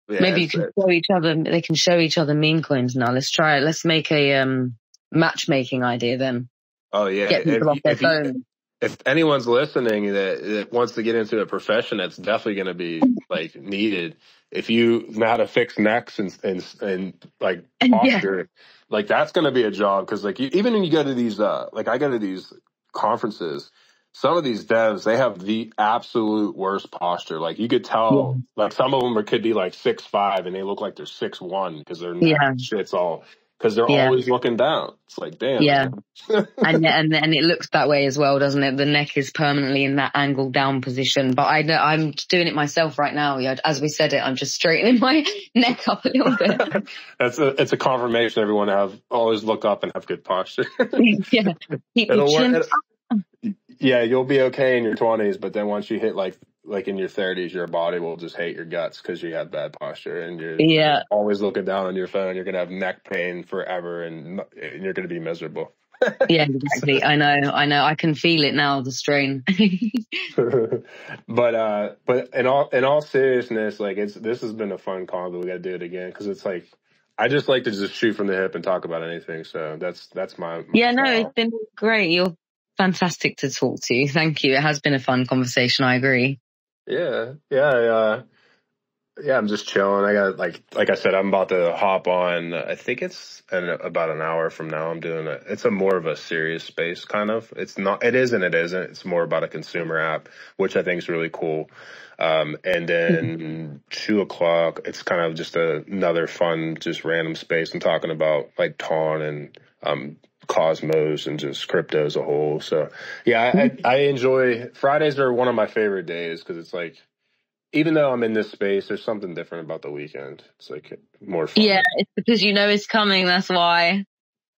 maybe you can show each other. They can show each other meme coins now. Let's try it. Let's make a matchmaking idea then. Oh yeah, get people off their phone. If anyone's listening that wants to get into a profession that's definitely going to be like needed, if you know how to fix necks and like posture, like, that's going to be a job. Because like, even when you go to these like, I go to these conferences, some of these devs, they have the absolute worst posture. Like you could Yeah. tell, like some of them could be like 6'5" and they look like they're 6'1" because their neck Yeah. shit's all, because they're Yeah. always looking down. It's like, damn. Yeah. And it looks that way as well, doesn't it? The neck is permanently in that angled down position. But I'm doing it myself right now. Yeah, as we said it, I'm just straightening my neck up a little bit. It's a confirmation everyone have always look up and have good posture. Yeah. Keep your chin up. Yeah, you'll be okay in your 20s, but then once you hit like in your 30s, your body will just hate your guts because you have bad posture and you're always looking down on your phone. You're gonna have neck pain forever, and you're gonna be miserable. Yeah, exactly. I know. I can feel it now, the strain. But in all seriousness, like this has been a fun call, but we got to do it again because it's like I just like to just shoot from the hip and talk about anything. So that's my yeah. style. No, it's been great. You're fantastic to talk to. Thank you. It has been a fun conversation. I agree. Yeah. I'm just chilling. I got like I said, I'm about to hop on. I think it's about an hour from now. I'm doing it. It's a more of a serious space kind of. It's not. It is and it isn't. It's more about a consumer app, which I think is really cool. And then 2:00, it's kind of just another fun, just random space. I'm talking about like Tron and Cosmos and just crypto as a whole. So yeah, I enjoy Fridays are one of my favorite days because it's like, even though I'm in this space, there's something different about the weekend. It's like more fun. Yeah, it's because you know it's coming. That's why.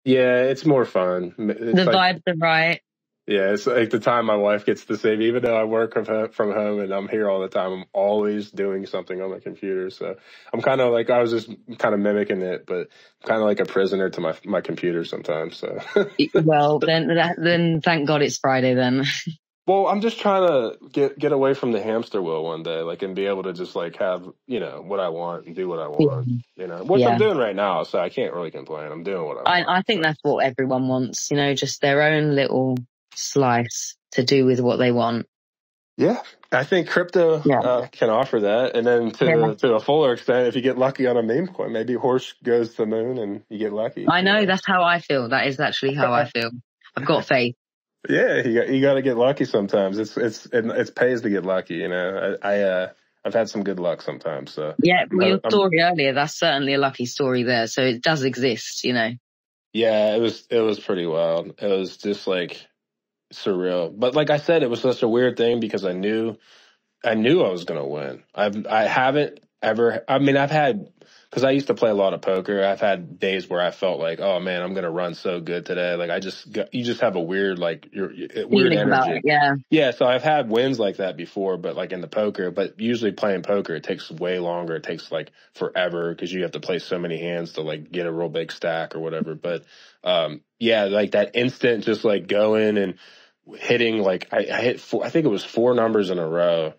Yeah, it's more fun. It's the vibes are right. Yeah, it's like the time my wife gets to save. Even though I work from home and I'm here all the time, I'm always doing something on my computer. So I'm kind of like, I was just kind of mimicking it, but I'm kind of like a prisoner to my computer sometimes. So well, then thank God it's Friday then. Well, I'm just trying to get away from the hamster wheel one day, like, and be able to just like have, what I want and do what I want, which I'm doing right now. So I can't really complain. I'm doing what I want. I think that's what everyone wants, just their own little slice to do with what they want. Yeah, I think crypto can offer that. And then to a fuller extent, if you get lucky on a meme coin, maybe horse goes to the moon and you get lucky. I know, that's how I feel. That is actually how I feel. I've got faith. Yeah, you got to get lucky sometimes. It pays to get lucky. I've had some good luck sometimes. So yeah, well, your story earlier, that's certainly a lucky story there. So it does exist, Yeah, it was pretty wild. It was just like surreal. But like I said, it was such a weird thing because I knew I was gonna win. I haven't ever. I mean, I've had. Because I used to play a lot of poker. I've had days where I felt like, oh man, I'm gonna run so good today. Like you just have a weird weird energy. Yeah. So I've had wins like that before, but like in the poker. But usually playing poker, it takes way longer. It takes like forever because you have to play so many hands to like get a real big stack or whatever. But like that instant, just like going and hitting. Like I hit I think it was 4 numbers in a row.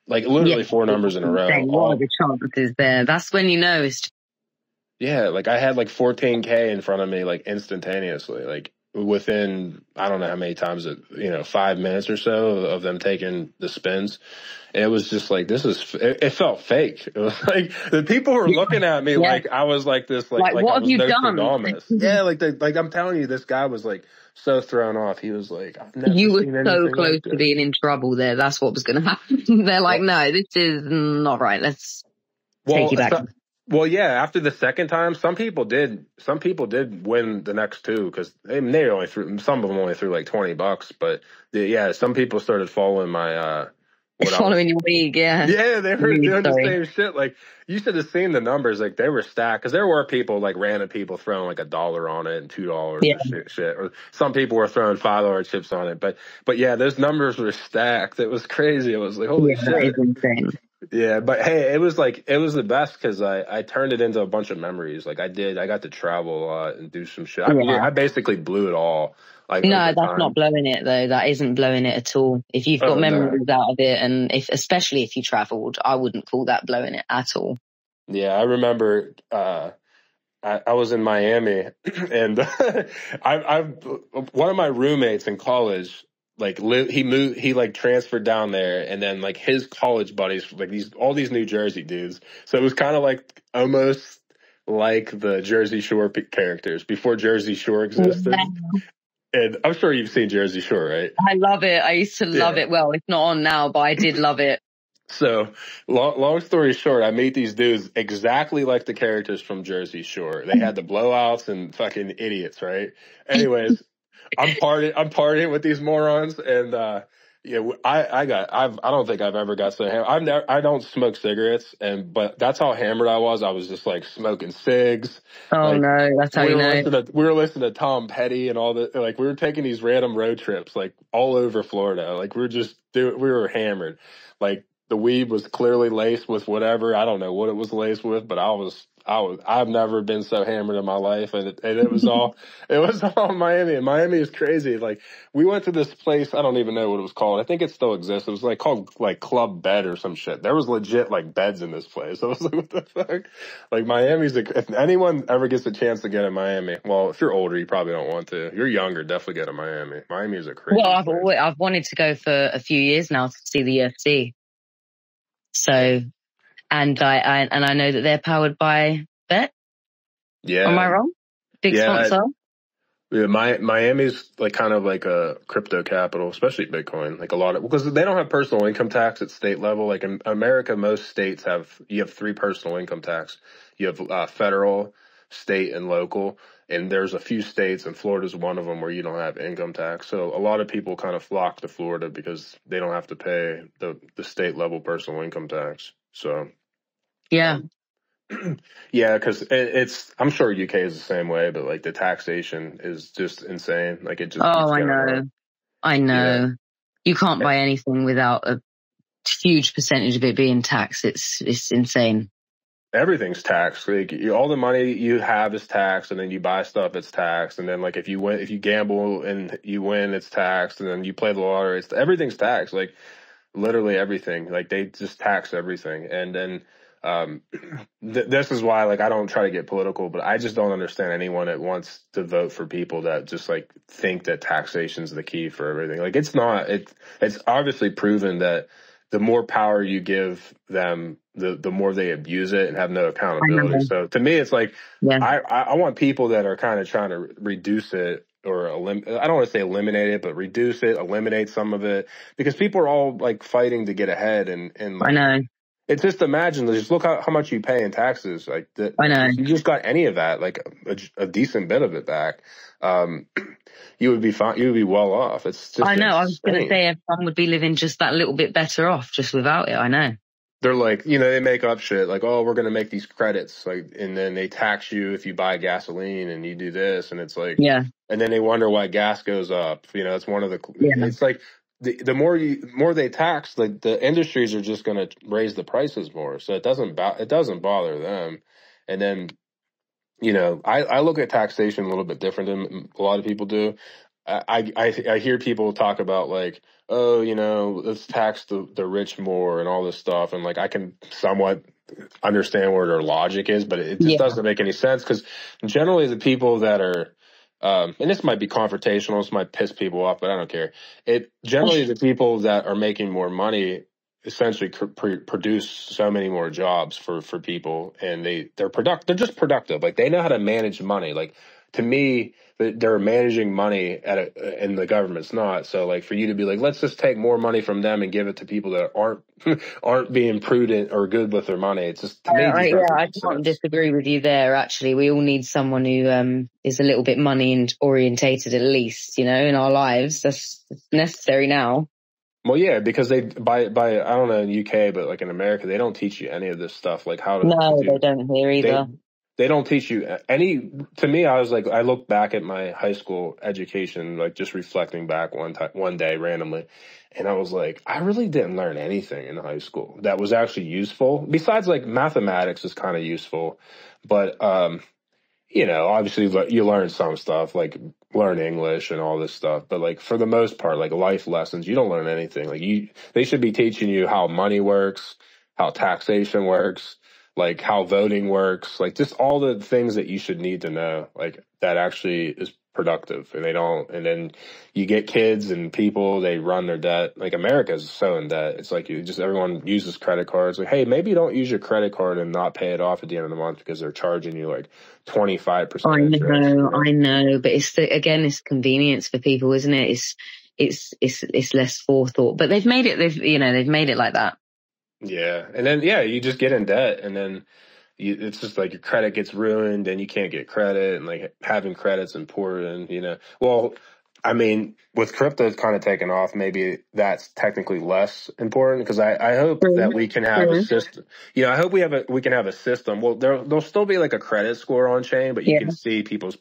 Like literally 4 numbers in a row. What are the chances there? That's when you know it's. Yeah, like I had like 14K in front of me, like instantaneously, like within I don't know how many times 5 minutes or so of them taking the spins. And it was just like it felt fake. It was like the people were looking at me like I was like this, like what have you done? Yeah, like I'm telling you, this guy was like so thrown off. He was like, I've never you were seen so close like to being in trouble there. That's what was going to happen. They're like, no, this is not right. Let's take you back. Well, yeah. After the second time, some people did win the next 2 because they only threw. Some of them only threw like $20, but some people started following my. Following your league, yeah. Yeah, they were doing the same shit. Like you should have seen the numbers. Like they were stacked because there were people like random people throwing like $1 on it and $2 and shit. Or some people were throwing $5 chips on it. But yeah, those numbers were stacked. It was crazy. It was like holy shit. That is insane. Yeah, but hey, it was the best because I turned it into a bunch of memories. Like I got to travel a lot and do some shit. I basically blew it all. Like no, that's not blowing it though. That isn't blowing it at all. If you've got memories out of it, and especially if you traveled, I wouldn't call that blowing it at all. Yeah, I remember. I was in Miami, and one of my roommates in college. Like he like transferred down there, and then like his college buddies, like all these New Jersey dudes. So it was kind of like almost like the Jersey Shore characters before Jersey Shore existed. And I'm sure you've seen Jersey Shore, right? I love it. I used to love Yeah. it. Well, it's not on now, but I did love it. So, long story short, I meet these dudes exactly like the characters from Jersey Shore. They had the blowouts and fucking idiots, right? Anyways, I'm partying with these morons, and yeah, I don't think I've ever got so hammered. I don't smoke cigarettes, but that's how hammered I was. I was just like smoking cigs, Oh like no, that's how you know. we were listening to Tom Petty and all the, like, we were taking these random road trips like all over Florida. Like we were hammered. Like the weed was clearly laced with whatever. I don't know what it was laced with, but I've never been so hammered in my life. And it was all, it was all Miami. And Miami is crazy. Like we went to this place. I don't even know what it was called. I think it still exists. It was like called like Club Bed or some shit. There was legit like beds in this place. I was like, what the fuck? Like Miami's, if anyone ever gets a chance to get in Miami, well, if you're older, you probably don't want to. If you're younger, definitely get to Miami. Miami is a crazy Well, place. I've wanted to go for a few years now to see the UFC. So, and I know that they're powered by Bet. Yeah. Am I wrong? Big Yeah. sponsor. Yeah, Miami's like kind of like a crypto capital, especially Bitcoin. Like a lot of, because they don't have personal income tax at state level. Like in America, most states you have three personal income tax. You have federal, state, and local. And there's a few states, and Florida's one of them, where you don't have income tax. So a lot of people kind of flock to Florida because they don't have to pay the state level personal income tax. So Yeah. um, yeah, because I'm sure UK is the same way, but like the taxation is just insane. Like it just keeps Oh, I going know. up. I Yeah, know. You can't buy anything without a huge percentage of it being taxed. It's insane. everything's taxed. Like all the money you have is taxed, and then you buy stuff, it's taxed, and then like if you gamble and you win, it's taxed, and then you play the lottery, everything's taxed. Like literally everything. Like they just tax everything, and then um, this is why like I don't try to get political, but I just don't understand anyone that wants to vote for people that just like think that taxation is the key for everything. Like it's not. It's obviously proven that the more power you give them, the more they abuse it and have no I accountability. know. So to me, it's like Yeah. I want people that are kind of trying to reduce it or I don't want to say eliminate it, but reduce it, eliminate some of it, because people are all like fighting to get ahead, and I like know. it's just imagine, just look how much you pay in taxes. Like I know. if you just got any of that, like a decent bit of it back, um, you would be fine. You would be well off. It's just I know. I was going to insane. say everyone would be living just that little bit better off just without it. I know. They're like, they make up shit like, oh, we're going to make these credits, like, and then they tax you if you buy gasoline and you do this. And it's like, Yeah. and then they wonder why gas goes up. It's one of the, Yeah. it's like the more they tax, like the industries are just going to raise the prices more. So it doesn't bother them. And then, I look at taxation a little bit different than a lot of people do. I hear people talk about like, oh, let's tax the rich more and all this stuff. And like, I can somewhat understand where their logic is, but it just Yeah. doesn't make any sense, because generally the people that are, and this might be confrontational, this might piss people off, but I don't care. Generally the people that are making more money essentially produce so many more jobs for people, and they're just productive. Like they know how to manage money. Like to me, they're managing money and the government's not. So like for you to be like, let's just take more money from them and give it to people that aren't being prudent or good with their money. It's just, to me, it just doesn't I make can't sense. disagree with you there. Actually, we all need someone who is a little bit money and orientated, at least, in our lives. That's necessary now. Well, yeah, because they by I don't know in UK, but like in America, they don't teach you any of this stuff, like how to No, do. they don't here They either. they don't teach you any. To me, I was like, I look back at my high school education, like just reflecting back one day randomly, and I was like, I really didn't learn anything in high school that was actually useful. Besides, like mathematics is kind of useful, but obviously you learn some stuff, like learn English and all this stuff, but like for the most part, like life lessons, you don't learn anything. Like they should be teaching you how money works, how taxation works, like how voting works, like just all the things that you should need to know, like that actually is productive, and they don't. And then you get kids and people, they run their debt. Like America's so in debt. It's like everyone uses credit cards. Like, hey, maybe don't use your credit card and not pay it off at the end of the month because they're charging you like 25%. I know, but it's convenience for people, isn't it? It's less forethought, but they've made it like that. Yeah. And then, you just get in debt, and then it's just like your credit gets ruined and you can't get credit, and like having credit's important, Well, I mean, with crypto kind of taking off, maybe that's technically less important, because I hope that we can have a system. I hope we can have a system. Well, there'll still be like a credit score on chain, but you can see people's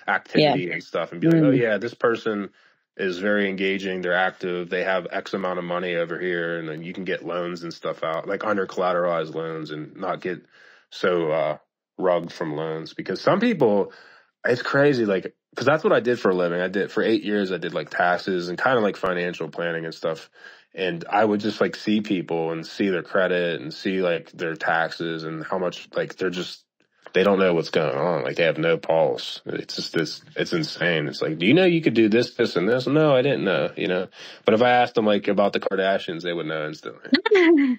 activity and stuff, and be like, oh yeah, this person is very engaging. They're active. They have X amount of money over here, and then you can get loans and stuff out, like under collateralized loans, and not get so rugged from loans. Because some people, it's crazy, like, because that's what I did for a living. I did for 8 years. I did like taxes and kind of like financial planning and stuff. And I would just like see people and see their credit and see like their taxes and how much like they don't know what's going on. Like they have no pulse. It's just it's insane. It's like, do you know you could do this, this, and this? No, I didn't know, But if I asked them like about the Kardashians, they would know instantly. You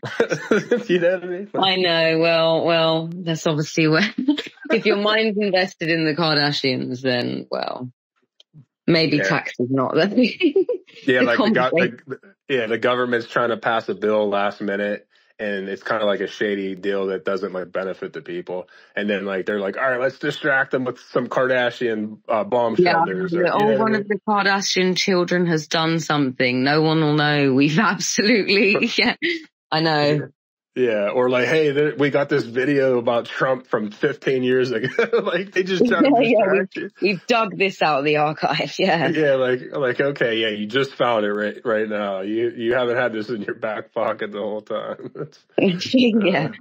know what I mean? I know. Well, that's obviously where, if your mind's invested in the Kardashians, then, well, maybe tax is not the thing. Yeah, like the government's trying to pass a bill last minute, and it's kind of like a shady deal that doesn't like benefit the people. And then like they're like, all right, let's distract them with some Kardashian bomb shelters. One of the Kardashian children has done something. No one will know. We've absolutely, I know. Yeah, or like, hey, we got this video about Trump from 15 years ago. Like they just try to distract you. We've dug this out of the archive. Yeah. Yeah, like okay, yeah, you just found it right now. You haven't had this in your back pocket the whole time. Yeah,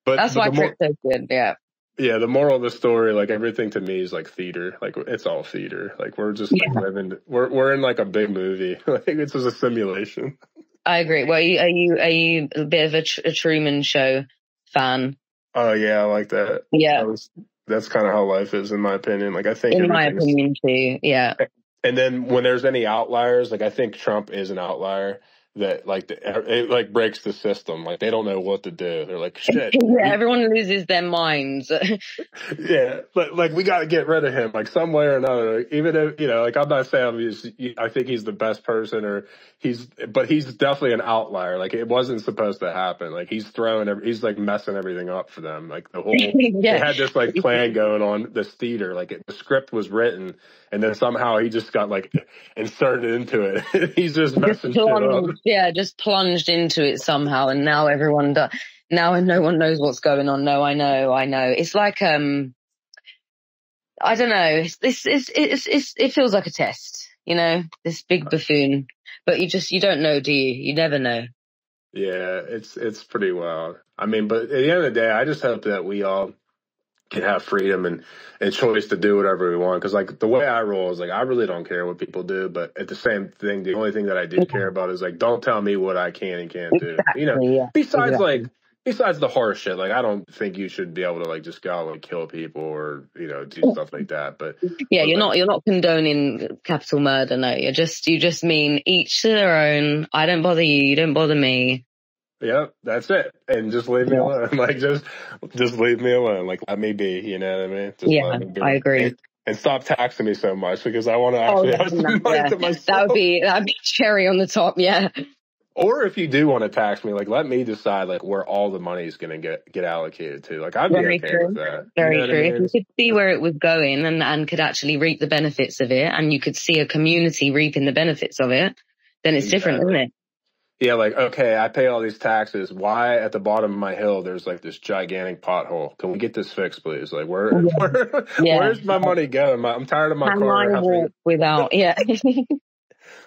but that's why crypto's good. Yeah. Yeah, the moral of the story, like everything to me is like theater. Like it's all theater. Like we're just like living. We're in like a big movie. Like it's just a simulation. I agree. Well, are you a bit of a Truman Show fan? Oh yeah, I like that. Yeah, that's kind of how life is, in my opinion. Like I think, in my opinion too. Yeah. And then when there's any outliers, like I think Trump is an outlier that like it like breaks the system. Like they don't know what to do. They're like, shit. Yeah, everyone loses their minds. Yeah, but like we got to get rid of him, like some way or another. Even if like I'm not saying I think he's the best person, but he's definitely an outlier. Like it wasn't supposed to happen. Like he's he's like messing everything up for them. Like the whole they had this like plan going on, this theater. Like the script was written, and then somehow he just got like inserted into it. He's just messing shit up. Yeah, just plunged into it somehow, and now everyone does. Now no one knows what's going on. No, I know. It's like I don't know. It feels like a test, this big buffoon. But you don't know, do you? You never know. Yeah, it's pretty wild. I mean, but at the end of the day, I just hope that we all can have freedom and choice to do whatever we want. Because like the way I roll is like I really don't care what people do, but at the same thing, the only thing that I do care about is like don't tell me what I can and can't do. Besides the horse shit, like I don't think you should be able to like just go out and like, kill people or do stuff like that. But you're not condoning capital murder. No, you just mean each to their own. I don't bother you. You don't bother me. Yep, that's it. And just leave me alone. Like just leave me alone. Like let me be. You know what I mean? Just I agree. And stop taxing me so much because I want to actually have some money to myself. That'd be cherry on the top. Yeah. Or if you do want to tax me, like let me decide like where all the money is going to get allocated to. Like I'd be okay with that. Very true. If you could see where it was going and could actually reap the benefits of it, and you could see a community reaping the benefits of it, then it's different, isn't it? Yeah, like, okay, I pay all these taxes. Why at the bottom of my hill there's like this gigantic pothole? Can we get this fixed, please? Like, where's my money going? I'm tired of my car. Without, yeah.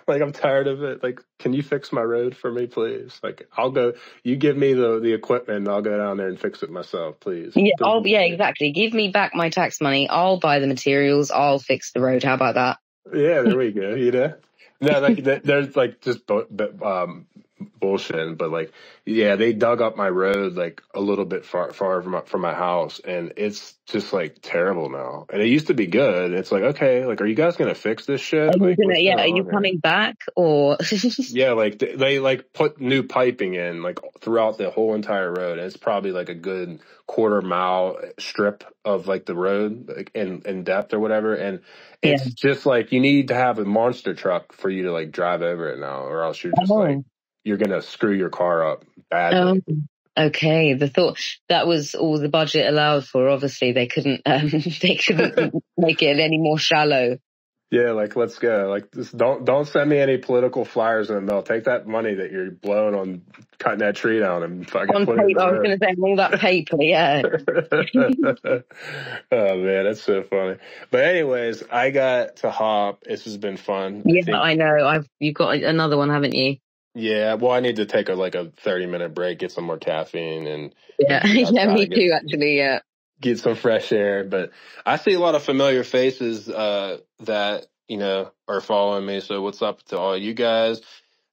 Like, I'm tired of it. Like, can you fix my road for me, please? Like, I'll go. You give me the equipment, and I'll go down there and fix it myself, please. Yeah, exactly. Give me back my tax money. I'll buy the materials. I'll fix the road. How about that? Yeah, there we go. No, like there's like just bullshitting, but like, yeah, they dug up my road like a little bit far from my house, and it's just like terrible now. And it used to be good. It's like, okay, like, are you guys gonna fix this shit? Like, what's going Are you on here? coming back or? Yeah, like they like put new piping in like throughout the whole entire road. And it's probably like a good quarter-mile strip of like the road like, in depth or whatever. And Yeah. it's just like you need to have a monster truck for you to like drive over it now, or else you're just like Oh. you're gonna screw your car up badly. Oh. Okay. The thought that was all the budget allowed for. Obviously, they couldn't. They couldn't make it any more shallow. Yeah, like let's go. Like just don't send me any political flyers in the mail. Take that money that you're blowing on cutting that tree down and fucking On put it in paper, the I was road. going to say all that paper. Yeah. Oh man, that's so funny. But anyways, I got to hop. This has been fun. I Yeah, think I know. You've got another one, haven't you? yeah, well I need to take a 30-minute break, get some more caffeine and Yeah. maybe get Yeah, outside me and too, actually. Yeah. get some fresh air. But I see a lot of familiar faces that, are following me. So what's up to all you guys?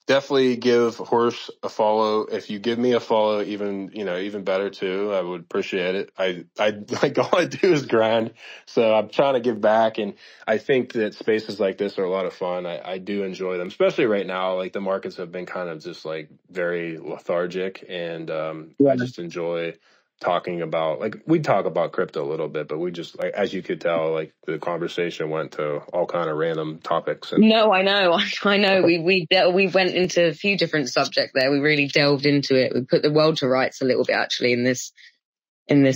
Definitely give Horse a follow. If you give me a follow, even better too. I would appreciate it. I like all I do is grind. So I'm trying to give back. And I think that spaces like this are a lot of fun. I do enjoy them, especially right now. Like the markets have been kind of just like very lethargic and, Yeah. I just enjoy talking about like we talk about crypto a little bit, but we just like as you could tell, like the conversation went to all kind of random topics. And No, I know. I know. We went into a few different subjects there. We really delved into it. We put the world to rights a little bit actually in this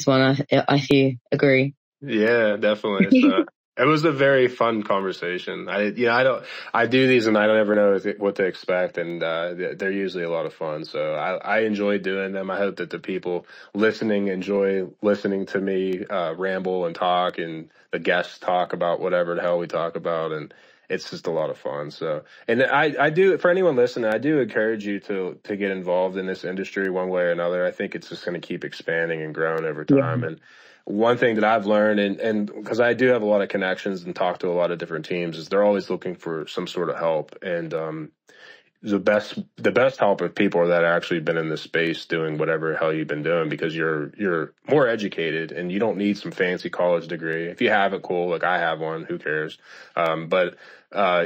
one. I do agree. yeah, definitely. So it was a very fun conversation. I do these and I don't ever know what to expect, and they're usually a lot of fun. So I enjoy doing them. I hope that the people listening enjoy listening to me ramble and talk, and the guests talk about whatever the hell we talk about, and it's just a lot of fun. So, and I do for anyone listening, I do encourage you to get involved in this industry one way or another. I think it's just going to keep expanding and growing over Yeah. time, and one thing that I've learned, and because I do have a lot of connections and talk to a lot of different teams, is they're always looking for some sort of help. And the best help of people that have actually been in this space doing whatever hell you've been doing, because you're more educated and you don't need some fancy college degree. If you have it, cool. Like I have one, who cares? But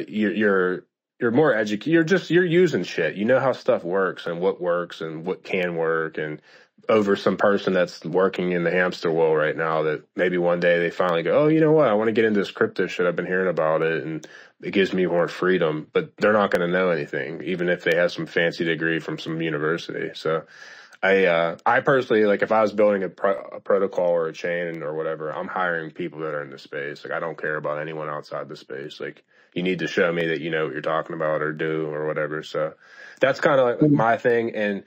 you're more educated. You're using shit. You know how stuff works and what can work, and over some person that's working in the hamster wheel right now that maybe one day they finally go, oh, you know what? I want to get into this crypto shit. I've been hearing about it and it gives me more freedom, but they're not going to know anything, even if they have some fancy degree from some university. So I personally, like if I was building a protocol or a chain or whatever, I'm hiring people that are in the space. Like I don't care about anyone outside the space. Like you need to show me that you know what you're talking about or do or whatever. So that's kind of like my thing. And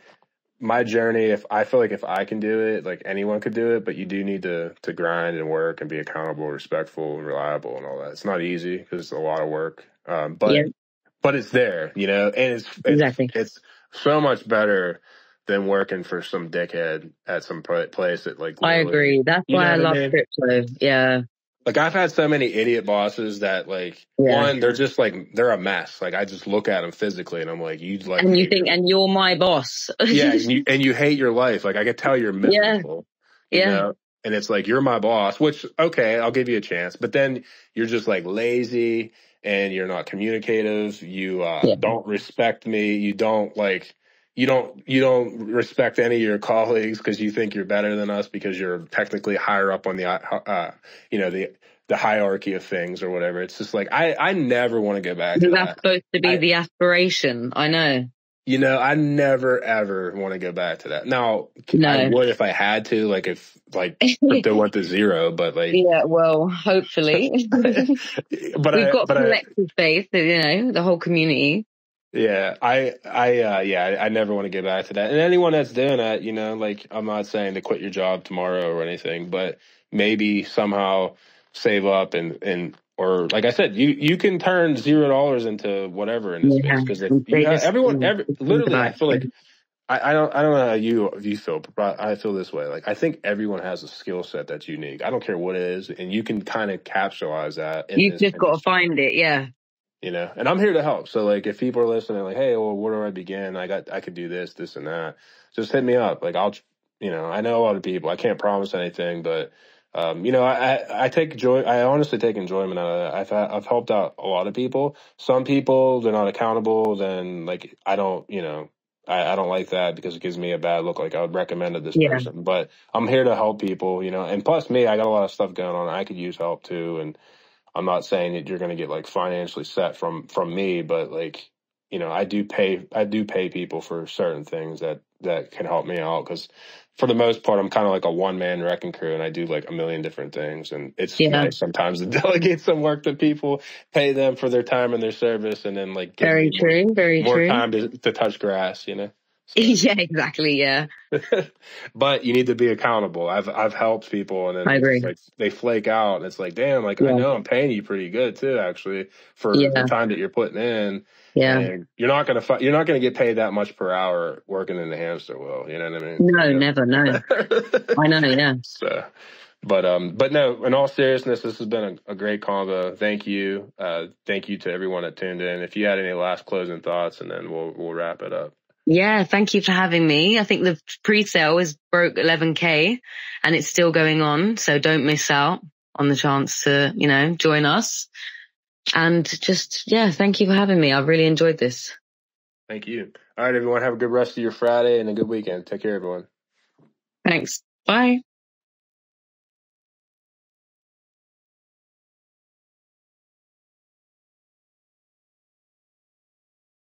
my journey, if I feel like if I can do it, like anyone could do it, but you do need to grind and work and be accountable, respectful, and reliable and all that. It's not easy because it's a lot of work. Yeah. But it's there, and Exactly. it's so much better than working for some dickhead at some place that like I literally, agree. That's you know why I what I love mean? crypto. Yeah. Like I've had so many idiot bosses that like Yeah. one, they're just like they're a mess. Like I just look at them physically and I'm like, you like And you hate think, your and you're my boss. yeah, and you hate your life. Like I could tell you're Yeah. miserable, Yeah. and it's like you're my boss, which okay, I'll give you a chance, but then you're just like lazy and you're not communicative. You Yeah. don't respect me. You don't like you don't respect any of your colleagues because you think you're better than us because you're technically higher up on the hierarchy of things or whatever. It's just like I never want to go back to That's that. supposed to be the aspiration. I know. I never ever want to go back to that. Now, No. I would if I had to, like if like crypto went to zero, but like Yeah, well, hopefully. but We've got collective faith, the whole community. Yeah, I never want to get back to that. And anyone that's doing that, like I'm not saying to quit your job tomorrow or anything, but maybe somehow save up and or like I said, you can turn $0 into whatever in this space because if you have, literally, I feel like I don't know how you feel, but I feel this way. Like I think everyone has a skill set that's unique. I don't care what it is, and you can kind of capitalize that. You've just got to find it, yeah. and I'm here to help. So like, if people are listening, like, hey, well, where do I begin? I could do this and that. Just hit me up. Like, I know a lot of people. I can't promise anything, but I take joy. I honestly take enjoyment out of that. I've helped out a lot of people. Some people, they're not accountable. Then like, I don't, I don't like that because it gives me a bad look. Like I would recommend to this Yeah. person, but I'm here to help people, and plus me, I got a lot of stuff going on. I could use help too. And I'm not saying that you're going to get like financially set from me, but like, I do pay people for certain things that can help me out. Cause for the most part, I'm kind of like a one man wrecking crew and I do like a million different things. And it's Yeah. nice sometimes to delegate some work to people, pay them for their time and their service, and then like give Very me true. Very more true. time to touch grass, So. Yeah, exactly. Yeah. But you need to be accountable. I've helped people, and then I they just agree. like they flake out, and it's like, damn, like I Yeah. know I'm paying you pretty good too, actually, for the Yeah. time that you're putting in, Yeah. and you're not gonna get paid that much per hour working in the hamster wheel. You know what I mean? No, never. No. I know. Yeah. So, but no. In all seriousness, this has been a great convo. Thank you. Thank you to everyone that tuned in. If you had any last closing thoughts, and then we'll wrap it up. Yeah, thank you for having me. I think the pre-sale is broke 11K and it's still going on. So don't miss out on the chance to, join us. And just, thank you for having me. I've really enjoyed this. Thank you. All right, everyone. Have a good rest of your Friday and a good weekend. Take care, everyone. Thanks. Bye.